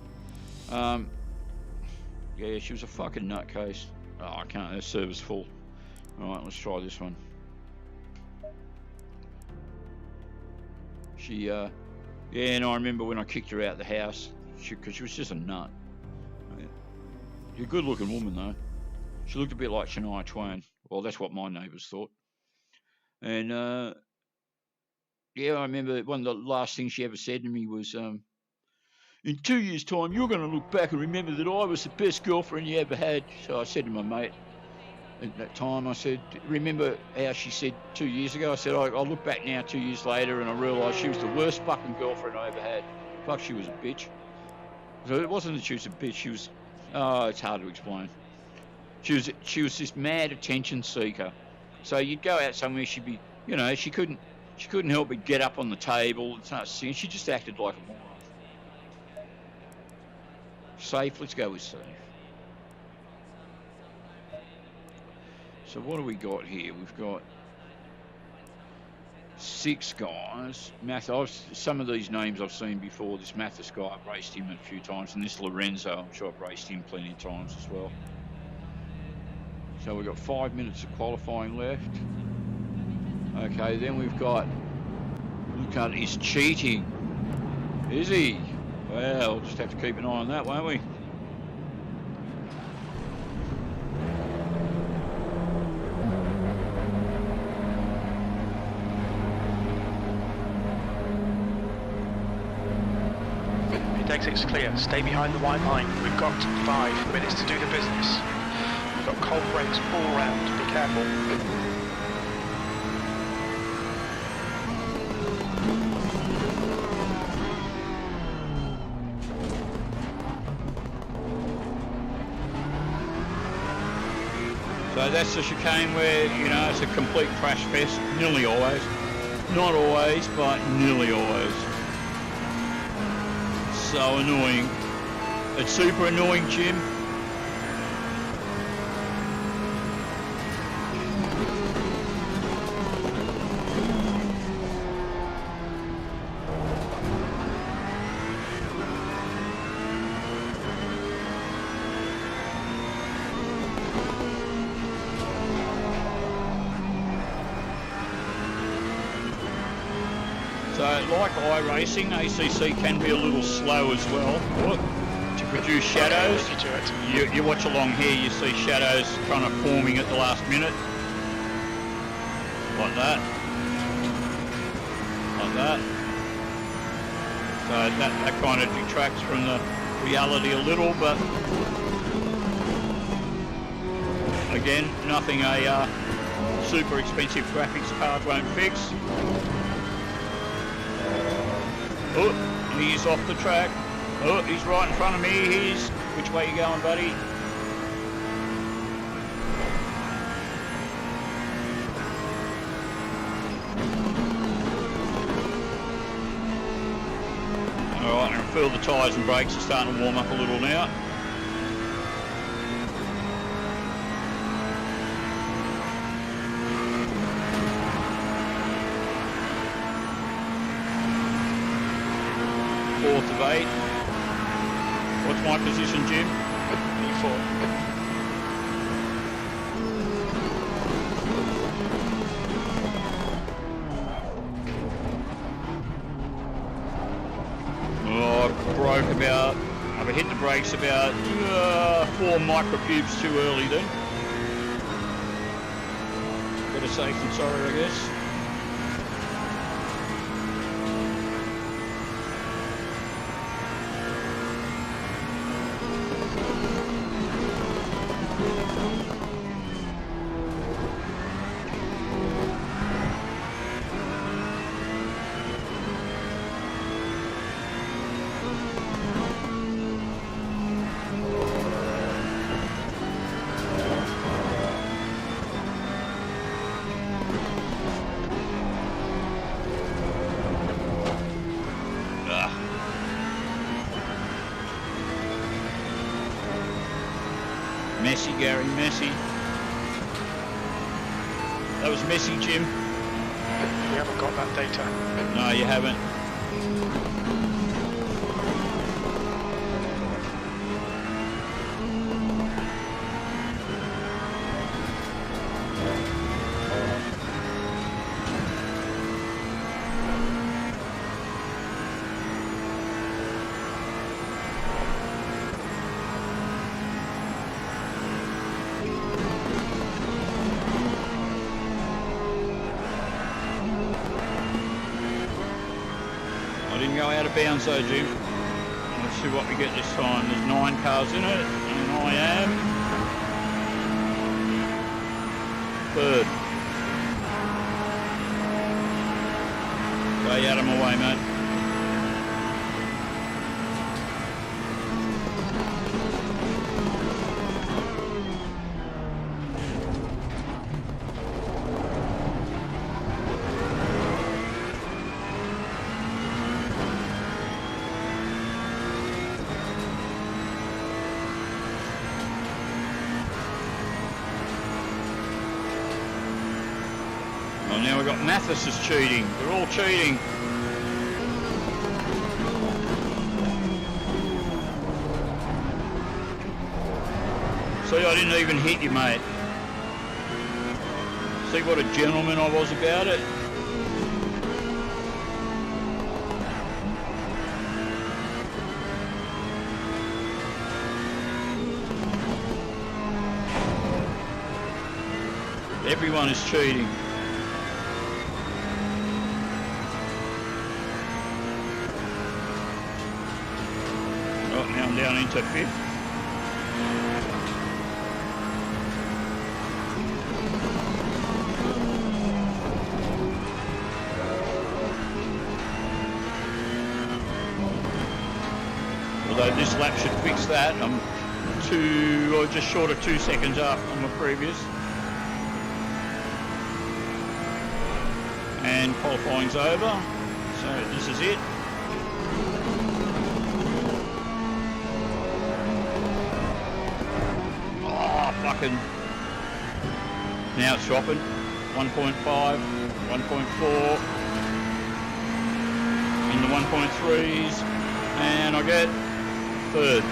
Yeah, she was a fucking nutcase. Oh, I can't. Her server's full. All right, let's try this one. She, yeah, and I remember when I kicked her out of the house, because she was just a nut. She's a good-looking woman, though. She looked a bit like Shania Twain. Well, that's what my neighbours thought. And, yeah, I remember one of the last things she ever said to me was, in 2 years' time, you're going to look back and remember that I was the best girlfriend you ever had. So I said to my mate at that time, I said, remember how she said 2 years ago? I said, I look back now 2 years later and I realised she was the worst fucking girlfriend I ever had. Fuck, she was a bitch. So it wasn't that she was a bitch, she was, oh, it's hard to explain. She was this mad attention seeker. So you'd go out somewhere, she'd be, you know, she couldn't help but get up on the table and start singing. She just acted like a moron. Safe, let's go with safe. So what do we got here? We've got 6 guys. Some of these names I've seen before. This Mathis guy, I've raced him a few times, and this Lorenzo, I'm sure I've raced him plenty of times as well. So we've got 5 minutes of qualifying left. Okay, then we've got, look at, he's cheating. Is he? Well, we'll just have to keep an eye on that, won't we? Exit's clear. Stay behind the white line. We've got 5 minutes to do the business. We've got cold brakes all round. Be careful. So that's the chicane where, you know, it's a complete crash fest. Nearly always. Not always, but nearly always. So annoying. It's super annoying, Jim. So, like iRacing, ACC can be a little slow as well to produce shadows. You watch along here, you see shadows kind of forming at the last minute. Like that. Like that. So that kind of detracts from the reality a little, but again, nothing a super expensive graphics card won't fix. Oh, he's off the track. Oh, he's right in front of me. Which way you going, buddy? Alright, and feel the tyres and brakes are starting to warm up a little now. Fourth of 8. What's my position, Jim? P4. I've hit the brakes about 4 microcubes too early then. Better safe than sorry, I guess. Messy, Gary, messy. That was messy, Jim. We haven't got that data. No, you haven't. go out of bounds though, Jim. Let's see what we get this time. There's 9 cars in it, and I am third. Way out of my way, mate. Well, now we've got Mathis is cheating. They're all cheating. See, I didn't even hit you, mate. See what a gentleman I was about it? Everyone is cheating. Oh, now I'm down into 5th. Although this lap should fix that. I'm just short of 2 seconds up on my previous. And qualifying's over, so this is it. Oh, fucking. Now it's dropping. 1.5, 1.4, in the 1.3s, and I get third.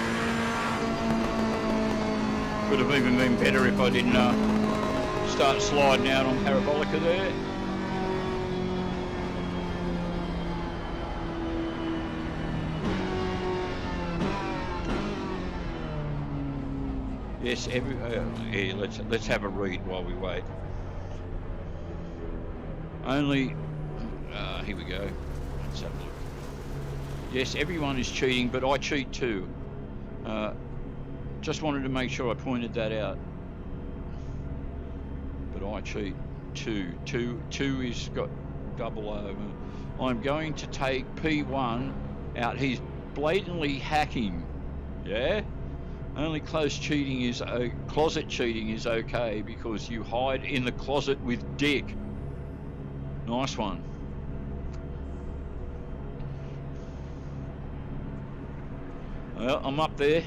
Could have even been better if I didn't start sliding out on Parabolica there. Yes, yeah, let's have a read while we wait. Only, here we go. Let's have a look. Yes, everyone is cheating, but I cheat too. Just wanted to make sure I pointed that out. But I cheat too. Two is got double over. I'm going to take P1 out. He's blatantly hacking. Yeah? Only closet cheating is okay because you hide in the closet with Dick. Nice one. Well, I'm up there.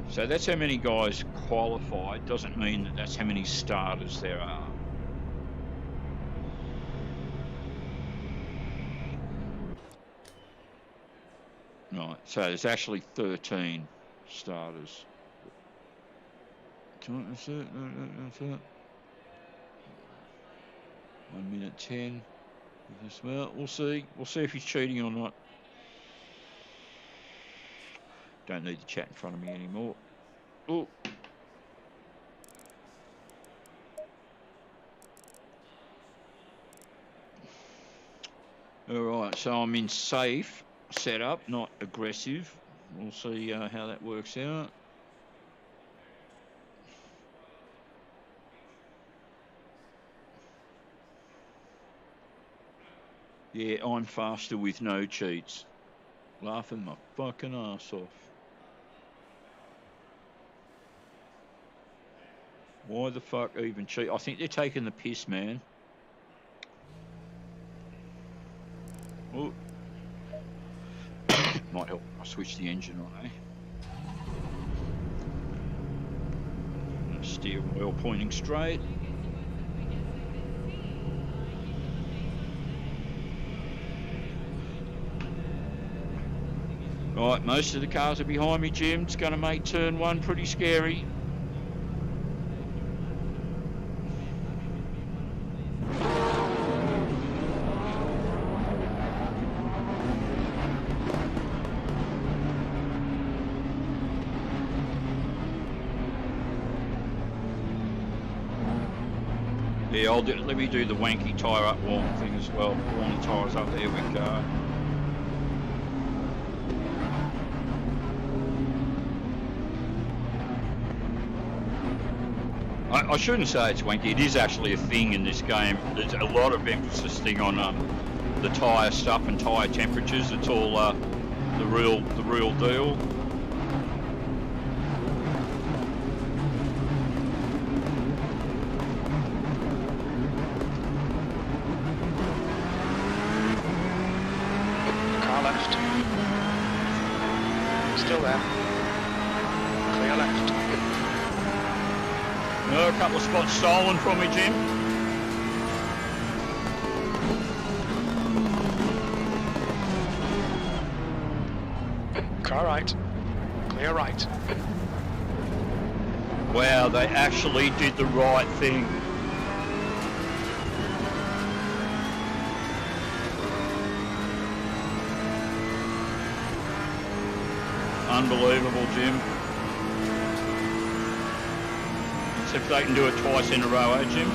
So that's how many guys qualified. Doesn't mean that that's how many starters there are. Right, so there's actually 13 starters. That's it. 1 minute 10. Well, we'll see. We'll see if he's cheating or not. Don't need the chat in front of me anymore. Oh. All right, so I'm in safe setup, not aggressive. We'll see how that works out. Yeah, I'm faster with no cheats. Laughing my fucking ass off. Why the fuck even cheat? I think they're taking the piss, man. Oh. Might help. I switch the engine on, eh? Steering wheel pointing straight. Right, most of the cars are behind me, Jim. It's going to make turn 1 pretty scary. Yeah, let me do the wanky tyre up warm thing as well. Warm the tyres up, there we go. I shouldn't say it's wanky, it is actually a thing in this game. There's a lot of emphasis thing on the tyre stuff and tyre temperatures. It's all the real deal. Car left. Still there. Clear left. A couple of spots stolen from me, Jim. Car right. Clear right. Wow, they actually did the right thing. Unbelievable, Jim. See if they can do it twice in a row, eh, Jim?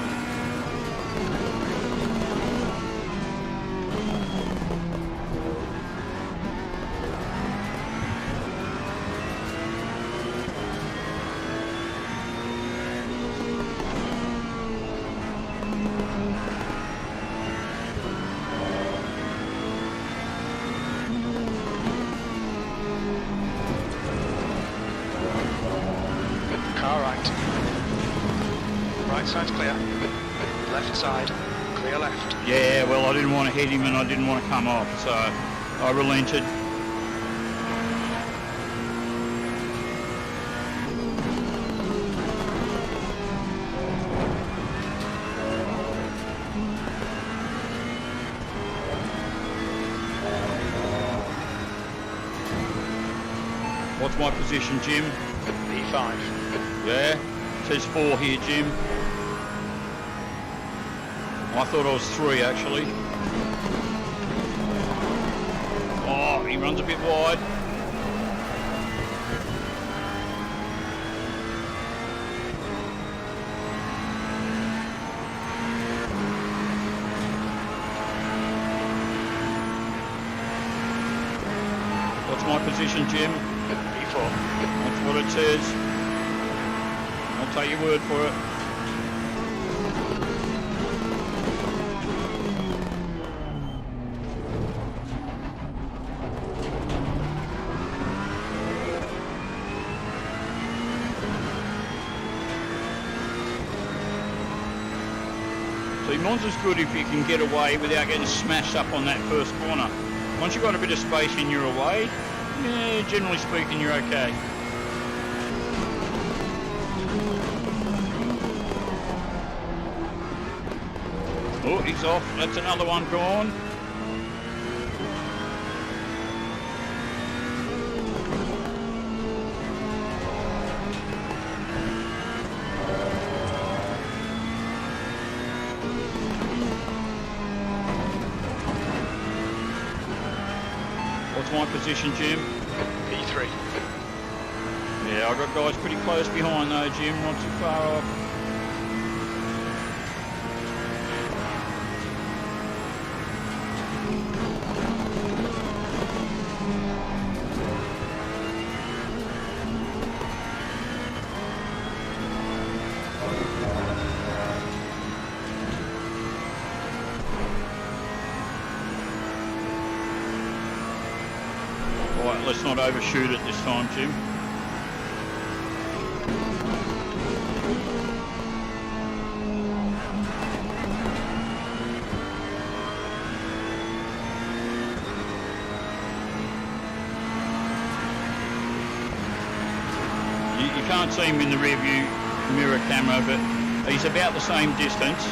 Car right. Right side's clear. Left side, clear left. Yeah, well, I didn't want to hit him and I didn't want to come off, so I relented. What's my position, Jim? B5. Yeah, says 4 here, Jim. I thought I was 3 actually. Oh, he runs a bit wide. What's my position, Jim? B4. That's what it says. I'll take your word for it. See, Monza's good if you can get away without getting smashed up on that first corner. Once you've got a bit of space and you're away, yeah, generally speaking, you're okay. Oh, he's off. That's another one gone. What's my position, Jim? B3. Yeah, I've got guys pretty close behind though, Jim, not too far off. Alright, let's not overshoot it this time, Jim. You can't see him in the rear view mirror camera, but he's about the same distance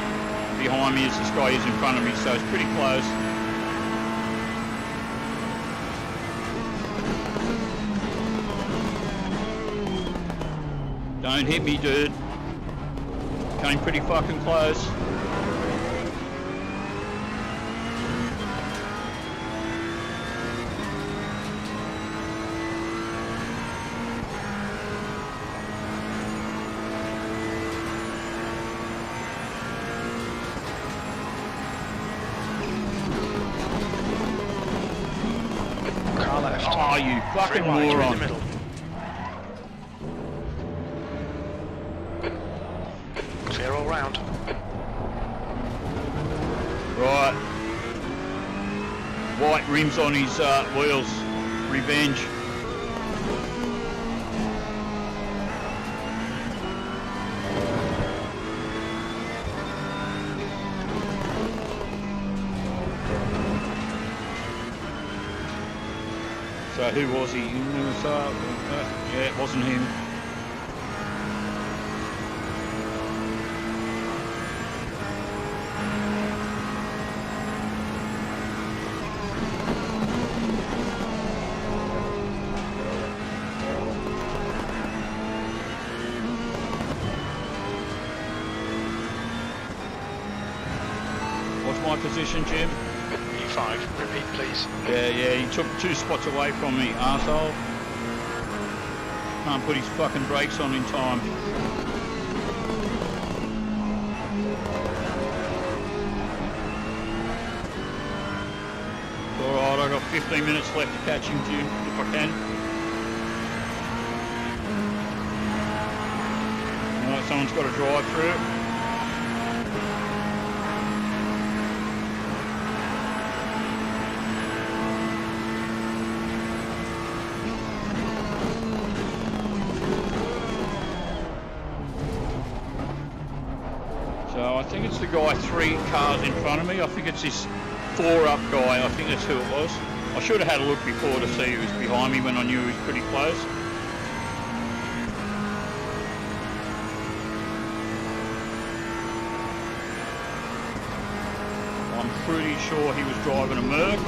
behind me as this guy is in front of me, so it's pretty close. Don't hit me, dude. Came pretty fucking close. left. Oh, you fucking 3 wide, you're in moron. the middle. Clear all round. Right. White rims on his wheels. Revenge. So who was he? Yeah, it wasn't him. What's my position, Jim? E5, repeat please. Yeah, he took 2 spots away from me, arsehole. Can't put his fucking brakes on in time. Alright, I've got 15 minutes left to catch him, Jim, if I can. Alright, someone's got to drive through it. So I think it's the guy 3 cars in front of me. I think it's this 4 up guy. I think that's who it was. I should have had a look before to see who was behind me when I knew he was pretty close. I'm pretty sure he was driving a Merc.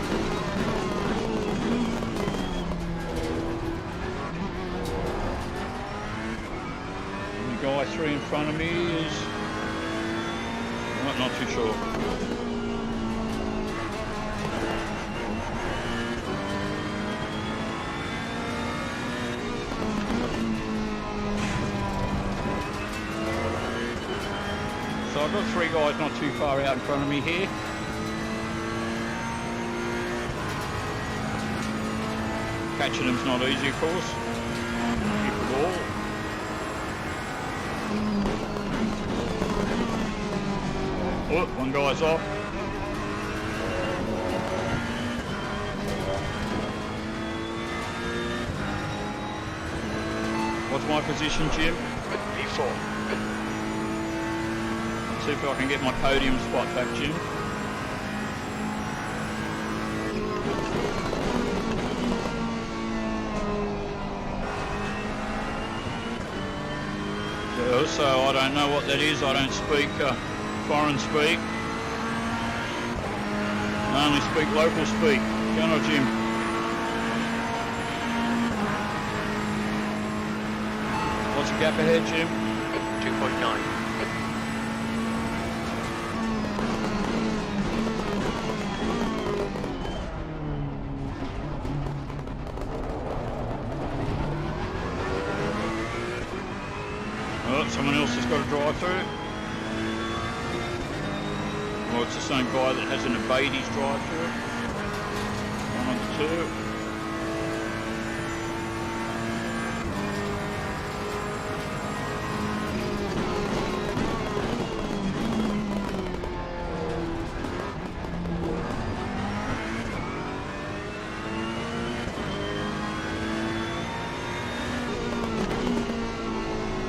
And the guy 3 in front of me is... not too sure. So I've got 3 guys not too far out in front of me here. Catching them's not easy, of course. Keep the ball. Oh, one guy's off. What's my position, Jim? E4. See if I can get my podium spot back, Jim. So I don't know what that is. I don't speak foreign speak. I only speak local speak. Don't I, Jim? What's the gap ahead, Jim? 2.9. Oh, someone else has got to drive through. Well, it's the same guy that hasn't obeyed his drive through. One of the 2.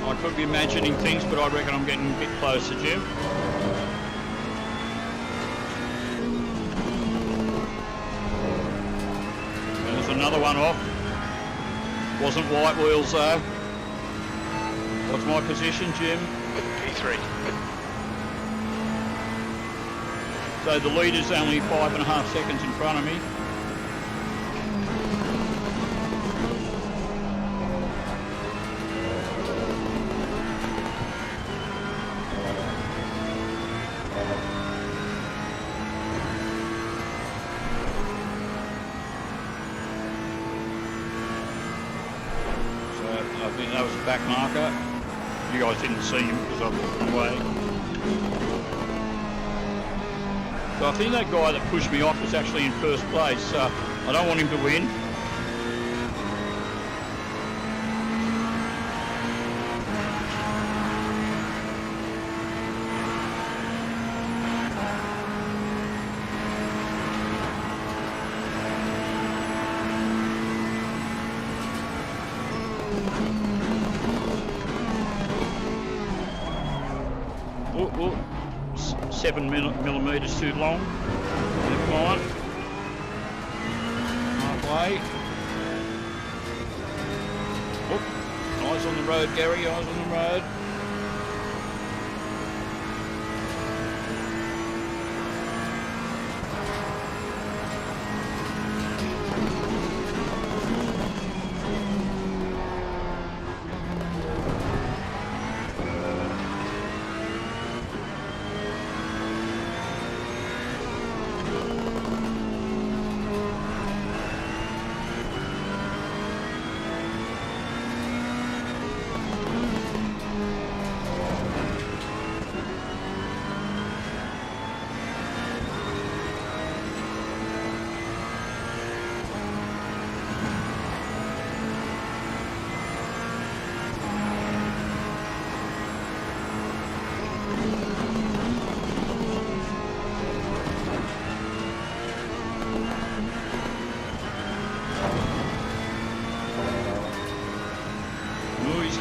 I could be imagining things, but I reckon I'm getting a bit closer, Jim. There's another one off. Wasn't white wheels though. What's my position, Jim? P3. So the leader's only 5.5 seconds in front of me. I think that was a back marker. You guys didn't see him because I walked away. So I think that guy that pushed me off was actually in first place. I don't want him to win. 7mm too long. Never mind. Halfway. Oh, eyes on the road, Gary, eyes on the road.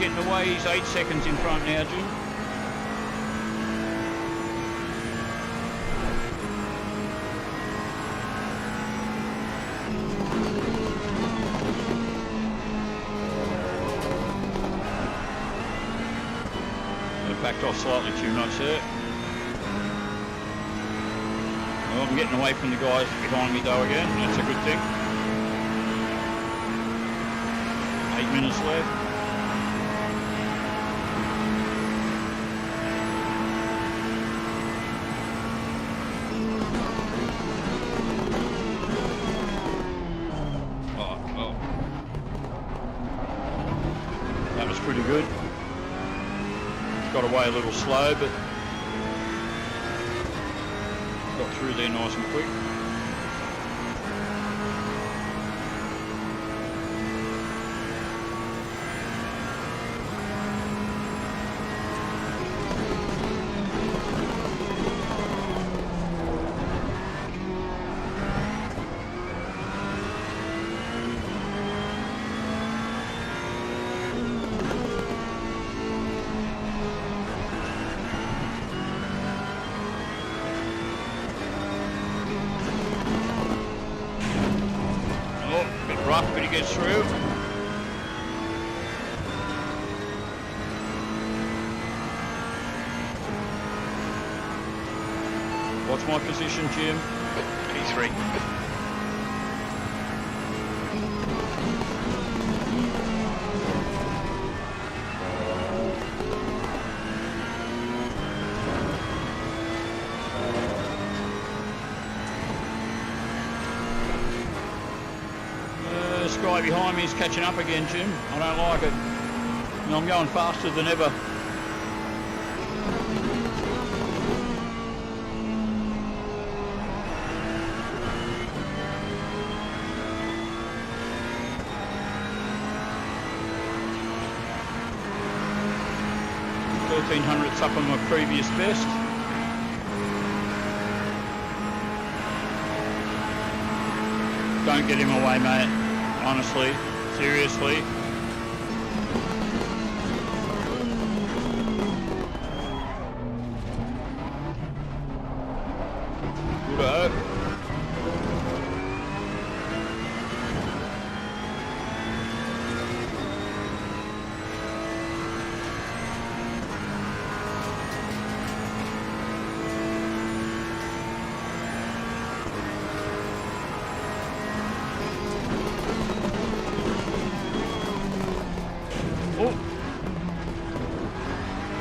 Getting away, he's 8 seconds in front now, Jim. I backed off slightly too much there. Well, I'm getting away from the guys behind me though again, that's a good thing. 8 minutes left. Pretty good. Got away a little slow, but got through there nice and quick. Rough, but he gets through. What's my position, Jim? P3. This guy behind me is catching up again, Jim. I don't like it. And I'm going faster than ever. $1,300's up on my previous best. Don't get him away, mate. Honestly, seriously. Good.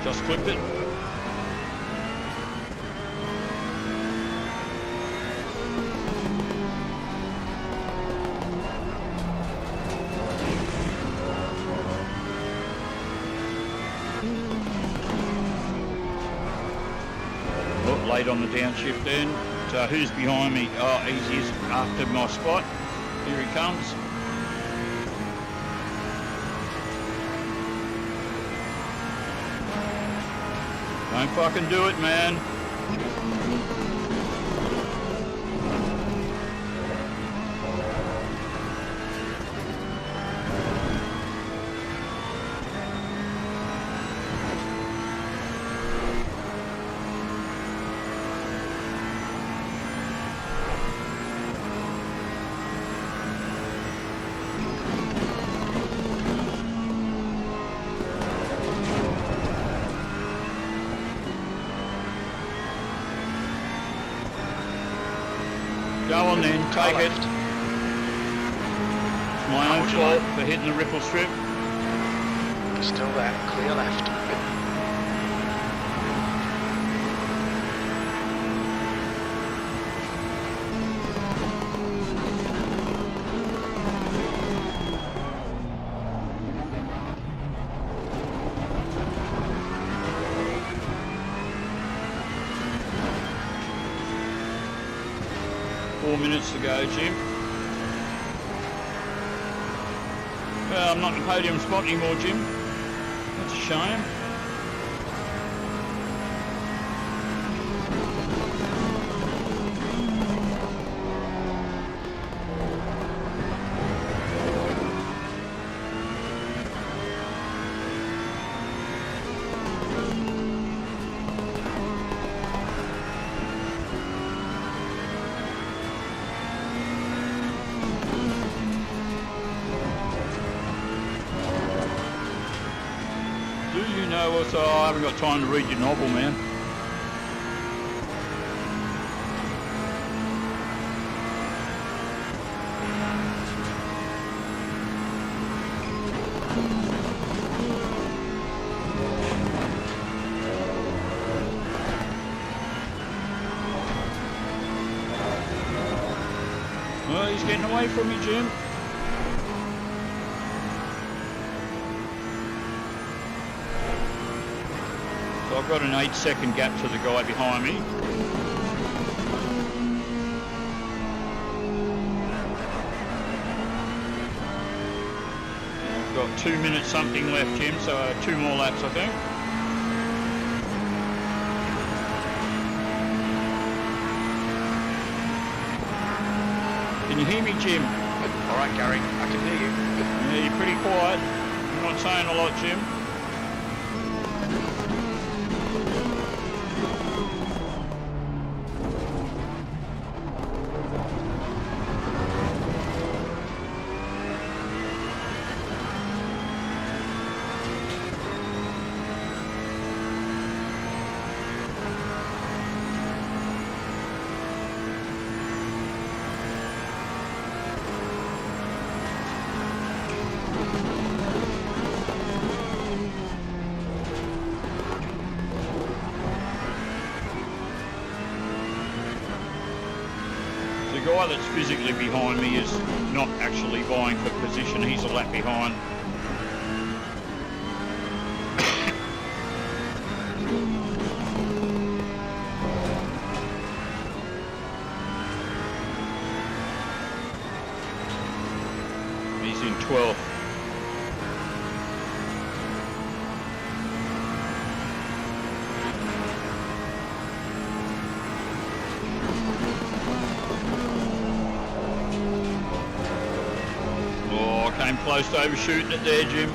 Just clipped it. Oh, late on the downshift then. So who's behind me? Oh, he's after my spot. Here he comes. Don't fucking do it, man. take it. left. It's my own Hold your fault line. for hitting the ripple strip. Still there, clear left. Minutes to go, Jim. Well, I'm not in the podium spot anymore, Jim. That's a shame. So I haven't got time to read your novel, man. Well, he's getting away from me, Jim. I've got an 8-second gap to the guy behind me. I've got 2 minutes something left, Jim, so 2 more laps, I think. Can you hear me, Jim? All right, Gary, I can hear you. Yeah, you're pretty quiet. You're not saying a lot, Jim. The guy that's physically behind me is not actually vying for position. He's a lap behind. He's in 12th. Came close to overshooting it there, Jim.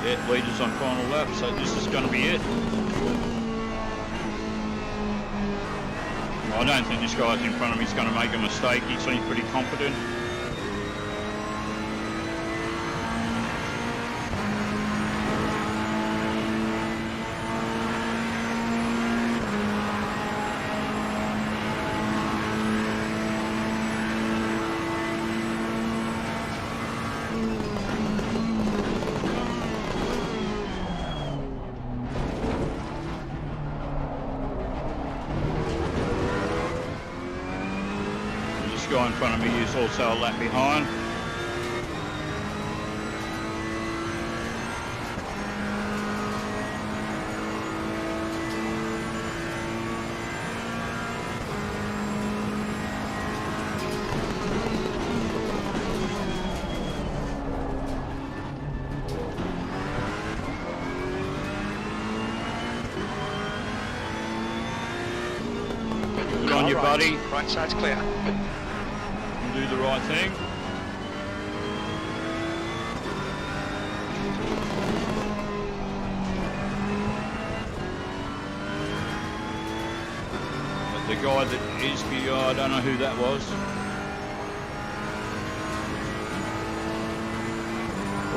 Yeah, leaders on final lap, so this is going to be it. I don't think this guy's in front of me is going to make a mistake. He seems pretty confident. Guy in front of me is also a lap behind. Good on you, buddy. Right side's clear. Do the right thing. But the guy that is behind, I don't know who that was.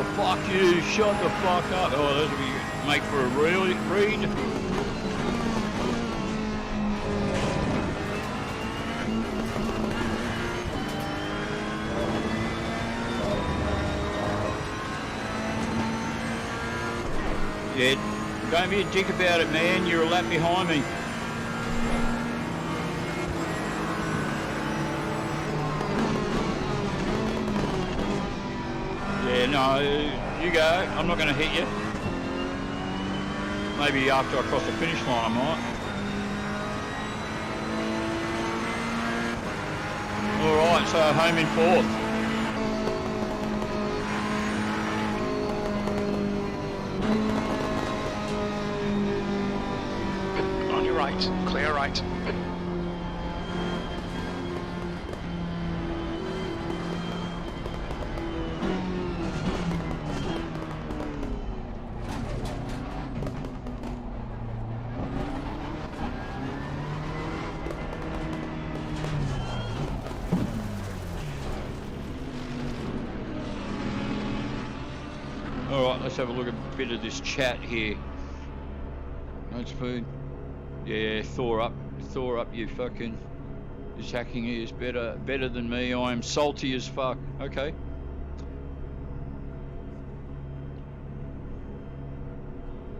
Well, fuck you, shut the fuck up. Oh, that'll be make for a real read. Yeah, don't be a dick about it, man. You're a lap behind me. Yeah, no, you go. I'm not going to hit you. Maybe after I cross the finish line, I might. All right, so home in fourth. On your right, clear right. Alright, let's have a look at a bit of this chat here. That's food. Yeah, Thor up, you fucking... This hacking is better than me. I am salty as fuck. Okay.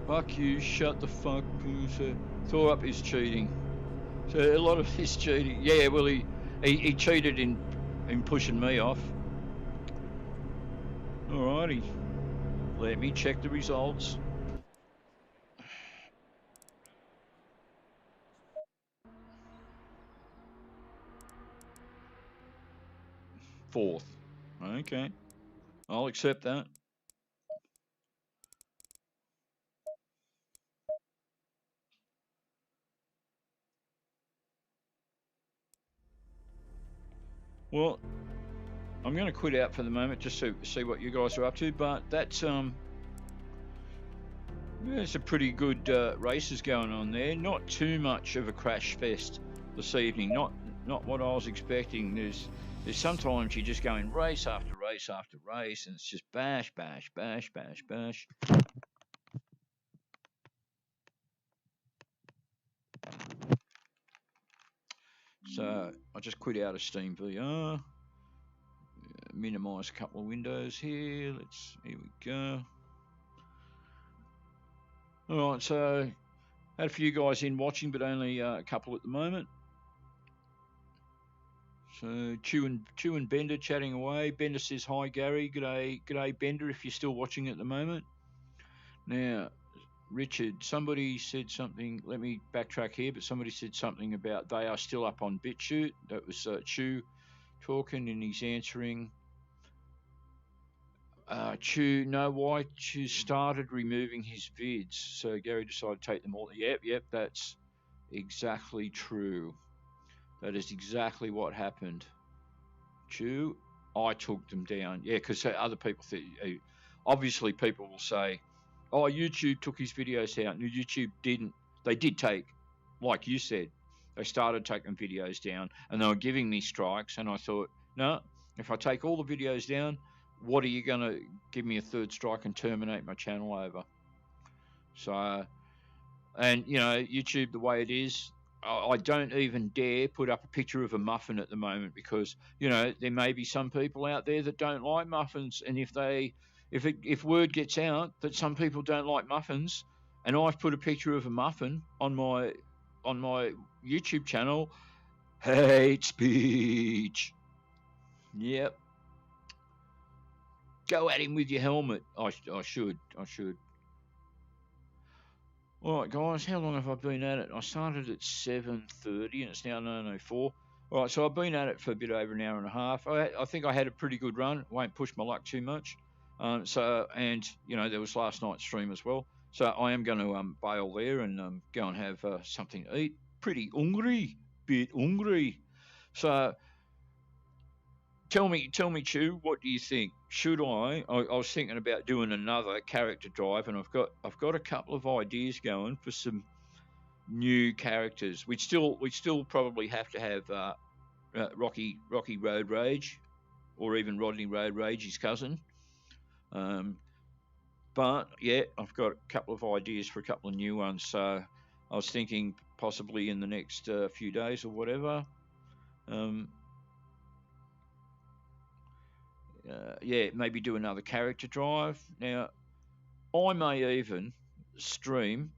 Fuck you, shut the fuck up. Thor up is cheating. So a lot of this cheating. Yeah, well he cheated in pushing me off. Alrighty. Let me check the results. Fourth. Okay. I'll accept that. Well, I'm going to quit out for the moment just to see what you guys are up to, but that's there's a pretty good races going on there. Not too much of a crash fest this evening. Not what I was expecting. There's sometimes you just go in race after race after race, and it's just bash, bash, bash, bash, bash. So I just quit out of Steam VR. Minimize a couple of windows here. Here we go. All right, so had a few guys in watching, but only a couple at the moment. So Chew and Bender chatting away. Bender says hi, Gary. G'day, Bender. If you're still watching at the moment. Now, Richard, somebody said something. Let me backtrack here, but somebody said something about they are still up on Bitchute. That was Chew talking, and he's answering. Chew started removing his vids, so Gary decided to take them all. Yep, that's exactly true. That is exactly what happened. Chew, I took them down. Yeah, because other people obviously people will say, oh, YouTube took his videos down. No, YouTube didn't. They did take, like you said, they started taking videos down, and they were giving me strikes, and I thought, no, if I take all the videos down, what are you going to give me a third strike and terminate my channel over? So, and, you know, YouTube, the way it is, I don't even dare put up a picture of a muffin at the moment because, you know, there may be some people out there that don't like muffins. And if word gets out that some people don't like muffins and I've put a picture of a muffin on my YouTube channel, hate speech. Yep. Go at him with your helmet. I should. All right, guys, how long have I been at it? I started at 7:30 and it's now 9:04. All right, so I've been at it for a bit over an hour and a half. I think I had a pretty good run. Won't push my luck too much. And, you know, there was last night's stream as well. So I am going to bail there and go and have something to eat. Pretty bit hungry. So tell me, Chew, what do you think? Should I was thinking about doing another character drive, and I've got a couple of ideas going for some new characters. We'd still probably have to have Rocky Road Rage, or even Rodney Road Rage, his cousin. But yeah, I've got a couple of ideas for a couple of new ones. So I was thinking possibly in the next few days or whatever. Yeah, maybe do another character drive. Now, I may even stream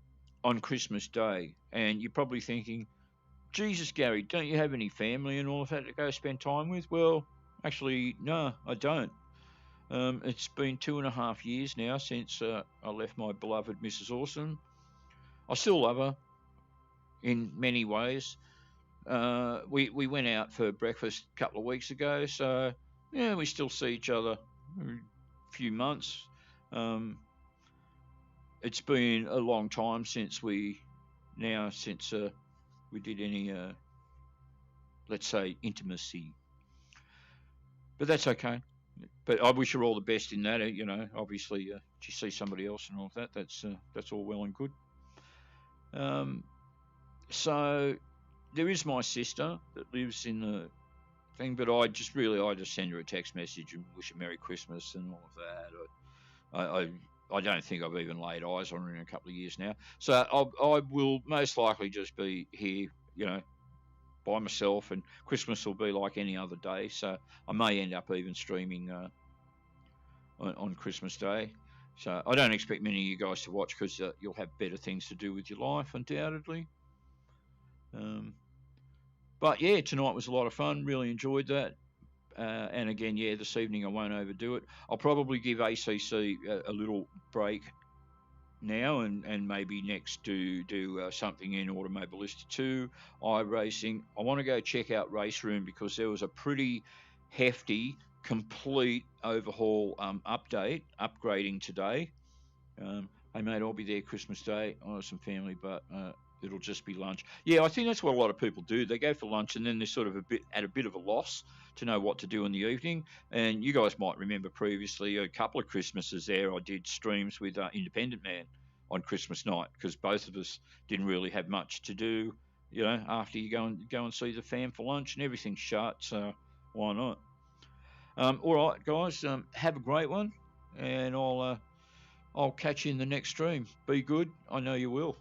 on Christmas Day, and you're probably thinking, Jesus, Gary, don't you have any family and all of that to go spend time with? Well, actually, no, I don't. It's been 2.5 years now since I left my beloved Mrs. Orsum. I still love her in many ways. We went out for breakfast a couple of weeks ago, so yeah, we still see each other a few months. It's been a long time since we did any let's say intimacy, but that's okay. But I wish her all the best in that. Obviously, she sees somebody else and all of that. That's all well and good. So there is my sister that lives in the thing, but I just send her a text message and wish her Merry Christmas and all of that. I don't think I've even laid eyes on her in a couple of years now. So I will most likely just be here, by myself, and Christmas will be like any other day. So I may end up even streaming on Christmas Day. So I don't expect many of you guys to watch because you'll have better things to do with your life, undoubtedly. But yeah, tonight was a lot of fun. Really enjoyed that. And again, yeah, this evening I won't overdo it. I'll probably give ACC a little break now and maybe next do something in Automobilista 2, iRacing. I want to go check out Race Room because there was a pretty hefty, complete overhaul upgrading today. Hey mate, I'll be there Christmas Day. I have some family, but it'll just be lunch. Yeah, I think that's what a lot of people do. They go for lunch and then they're sort of at a bit of a loss to know what to do in the evening. And you guys might remember previously a couple of Christmases there, I did streams with Independent Man on Christmas night because both of us didn't really have much to do, after you go and see the fam for lunch and everything's shut. So why not? All right, guys, have a great one, and I'll catch you in the next stream. Be good. I know you will.